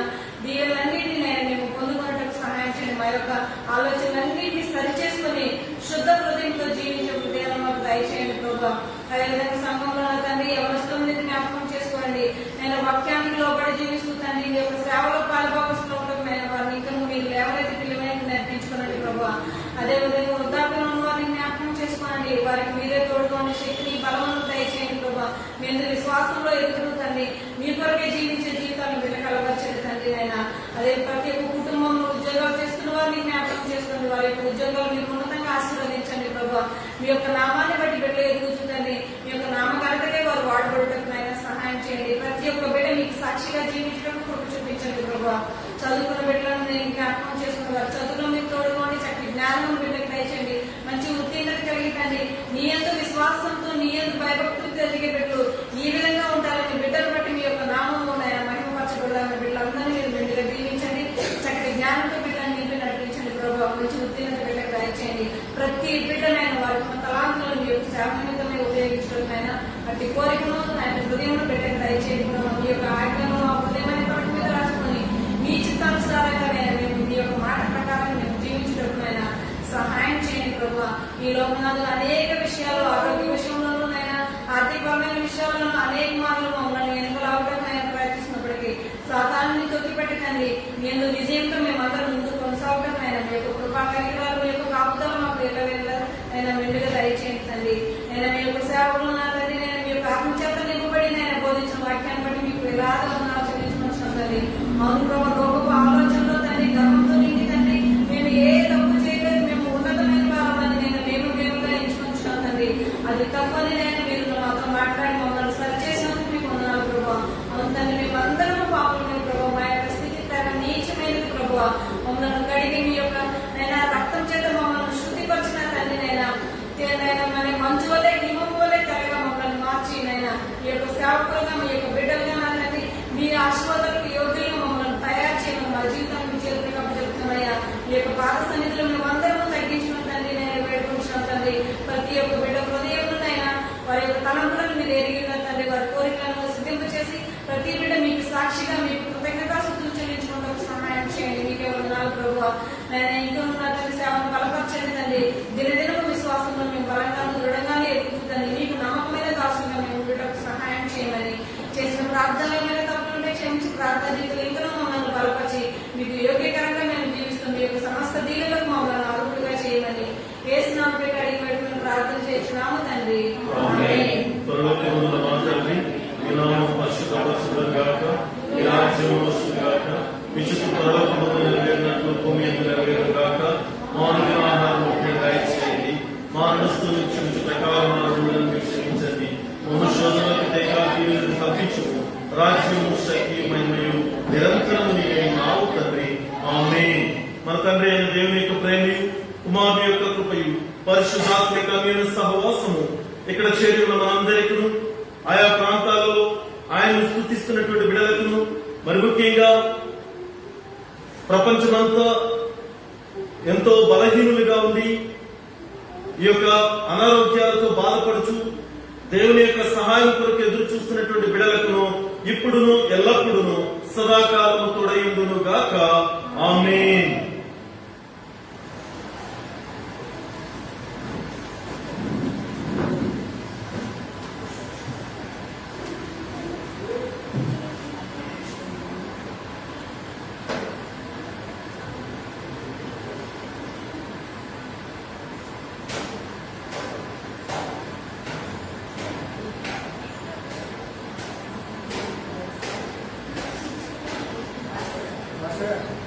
దీవెనలన్నింటినీ నేను మేము పొందుకున్నట్టు సహాయం చేయండి. మా యొక్క ఆలోచనలన్నింటినీ సరిచేసుకుని శుద్ధ హృదయంతో జీవించే హృదయాలను మాకు దయచేయండి ప్రభావ. అదేవిధంగా సంఘంలో తండ్రి ఎవరిని జ్ఞాపకం చేసుకోండి. నేను వాక్యానికి లోబడి జీవిస్తూ తండ్రి మీ యొక్క సేవలో పాలుభాగస్తులు ఉండడం నేను వారిని ఇంకా మీరు లేవరైతే పిల్లలైతే నేర్పించుకోనండి ప్రభావ. అదేవిధంగా వృద్ధాప్యంలో ఉన్న వారిని జ్ఞాపకం చేసుకోండి. వారికి మీరే తోడుకోండి, శక్తిని బలమును దయచేయండి ప్రభావ. మీ అందరి విశ్వాసంలో ఎదుగుతుందండి, మీ కొరకే జీవించే జీవితాన్ని బిడ్డ కలవచ్చండి తండ్రి అయినా. అదే ప్రతి ఒక్క కుటుంబంలో ఉద్యోగాలు చేస్తున్న వారిని జ్ఞాపకం చేసుకోండి. వారి యొక్క ఉద్యోగాలు మీరు ఉన్నతంగా ఆశీర్వదించండి ప్రభావ. మీ యొక్క నామాన్ని బట్టి బిడ్డ ఎదుగుతుందండి. మీ యొక్క నామకాలకే వారు వాడబడటకు అయినా సహాయం చేయండి. ప్రతి ఒక్క బిడ్డ మీకు సాక్షిగా జీవించడం కృప చూపించండి ప్రభావ. చదువుకున్న బిడ్డలను నేను జ్ఞాపకం చేసుకున్న వారు చదువులో మీరు తోడుకోండి, చక్కటి జ్ఞానం బిడ్డకు దయచేయండి, మంచి ఉత్తీర్ణత కలిగితండి. నీ యందు విశ్వాసంతో నీ యందు భయభక్తులు జరిగే బిడ్డలు ఈ విధంగా ఉంటారని బిడ్డలు బట్టి మీ యొక్క నామము మహిమపరచబడాలని బిడ్డలందరినీ మీరు బిడ్డగా దీవించండి. చక్కటి జ్ఞానంతో బిడ్డలను నింపి నడిపించండి ప్రభావ. మంచి ఉత్తీర్ణత బిడ్డకు దయచేయండి. ప్రతి బిడ్డనైన వారి తమ తలాంతులను మీ యొక్క సేవ నిమిత్తమే ఉపయోగించడం అట్టి కోరికను ఆయన హృదయంలో బిడ్డకు దయచేయండి. మీ యొక్క ఆజ్ఞను మా హృదయమైన పట్టు మీద రాసుకొని మీ చిత్తానుసారంగా మేము మీ యొక్క మాట ప్రకారం మేము జీవించడం సహాయం చేయండి ప్రభావ. ఈ లోకనాథు అనేక విషయాలు, ఆరోగ్య విషయంలోనైనా ఆర్థికపరమైన విషయాలను అనేక మార్లు మమ్మల్ని వెనుకలాగడానికి ప్రయత్నిస్తున్నప్పటికీ సాతాన్ని తొక్కిపెట్టకండి. మీ అందరూ విజయంతో మేమందరం ముందు కొనసాగటం అయినా మీ యొక్క కృపా కార్యక్రమాలు, మీ యొక్క కాపుదల మాకు అయినా మెండుగా దయచేయండి తండ్రి. నేను మీ యొక్క సేవలు నా తండ్రి, నేను మీ యొక్క ఆత్మచేత నింపబడి నేను బోధించిన వాక్యాన్ని బట్టి మీకు వేలాది వందనాలు చెల్లించుకుంటున్నాను తండ్రి. అవును ప్రభావ, గొప్ప ఆలోచనలో తండ్రి గర్వంతో నిండి తండ్రి మేము ఏ తప్పు చేయలేదు, మేము ఉన్నతమైన వారమని నేను మేముగా ఎంచుకుంటున్నాను తండ్రి. అది తప్పని నేను మీరు మాతో మాట్లాడి మమ్మల్ని సరిచేసినందుకు మీకు వందనాలు ప్రభావ. అవును తండ్రి, మేము అందరూ పాపమే ప్రభావ. మా యొక్క స్థితి తన నీచమైనది ప్రభావ. మమ్మల్ని కడిగి మీ యొక్క నైనా రక్తం చేత మమ్మల్ని శుద్ధిపరిచిన తండ్రి నైనా మన మంచు వల్లే హిమం వల్లే తెల్లగా మమ్మల్ని మార్చి నైనా ఈ యొక్క సేవకులుగా మీ యొక్క బిడ్డలుగా తండ్రి మీ ఆశీర్వాదాలకు యోగ్యులుగా మమ్మల్ని తయారు చేయడం మా జీవితాన్ని మీ చేతులుగా చెప్తున్నాయా. ఈ యొక్క పాద సన్నిధిలో మేము అందరూ తగ్గించిన తండ్రి నేను వేడుకుంటున్నాం తండ్రి. ప్రతి ఒక్క బిడ్డ హృదయంలోనైనా వారి యొక్క తలంపులను మీరు ఎరిగిన తండ్రి, వారి కోరికలను సిద్ధింపచేసి ప్రతి బిడ్డ మీకు సాక్షిగా మీకు కృతజ్ఞతాస్తుతులు చెల్లించుకుంటూ సహాయం చేయండి. మీకే వందనాలు ప్రభువా. నేను ఇంకా ఉన్న తండ్రి సేవను బలపరచండి తండ్రి. దినదినము విశ్వాసంలో మేము బలంగాను దృఢంగానే ఎదుగుతుంది. మీకు నమ్మకమైన దాసులుగా మేము ఉండటకు సహాయం చేయమని చేసిన ప్రార్థనల తప్పులుంటే క్షమించి ప్రార్థన ఇంకా మమ్మల్ని బలపరిచి మీకు యోగ్యకరంగా మేము జీవిస్తుంది యొక్క సమస్త దీనులకు మమ్మల్ని అర్హులుగా చేయమని వేసిన పెట్టి అడిగి పెట్టుకుని ప్రార్థన చేస్తున్నాము తండ్రి. రాజ్యము శక్తి మహిమయు నిరంతరము నీవే నావు తండ్రి. ఆమేన్. మన తండ్రి అయిన దేవుని యొక్క ప్రేమయు, కుమారుని యొక్క కృపయు, పరిశుద్ధాత్మ యొక్క అన్యోన్య సహవాసము ఇక్కడ చేరి ఉన్న మనందరికీ, ఆయా ప్రాంతాలలో ఆయనను స్తుతిస్తున్నటువంటి బిడ్డలకును, మరి ముఖ్యంగా ప్రపంచమంతా ఎంతో బలహీనులుగా ఉండి ఈ యొక్క అనారోగ్యాలతో బాధపడుచు దేవుని యొక్క సహాయం కొరకు ఎదురు చూస్తున్నటువంటి బిడ్డలకును ఇప్పుడును ఎల్లప్పుడూను సదాకాలము తోడయుండును గాక. ఆమేన్. Sure.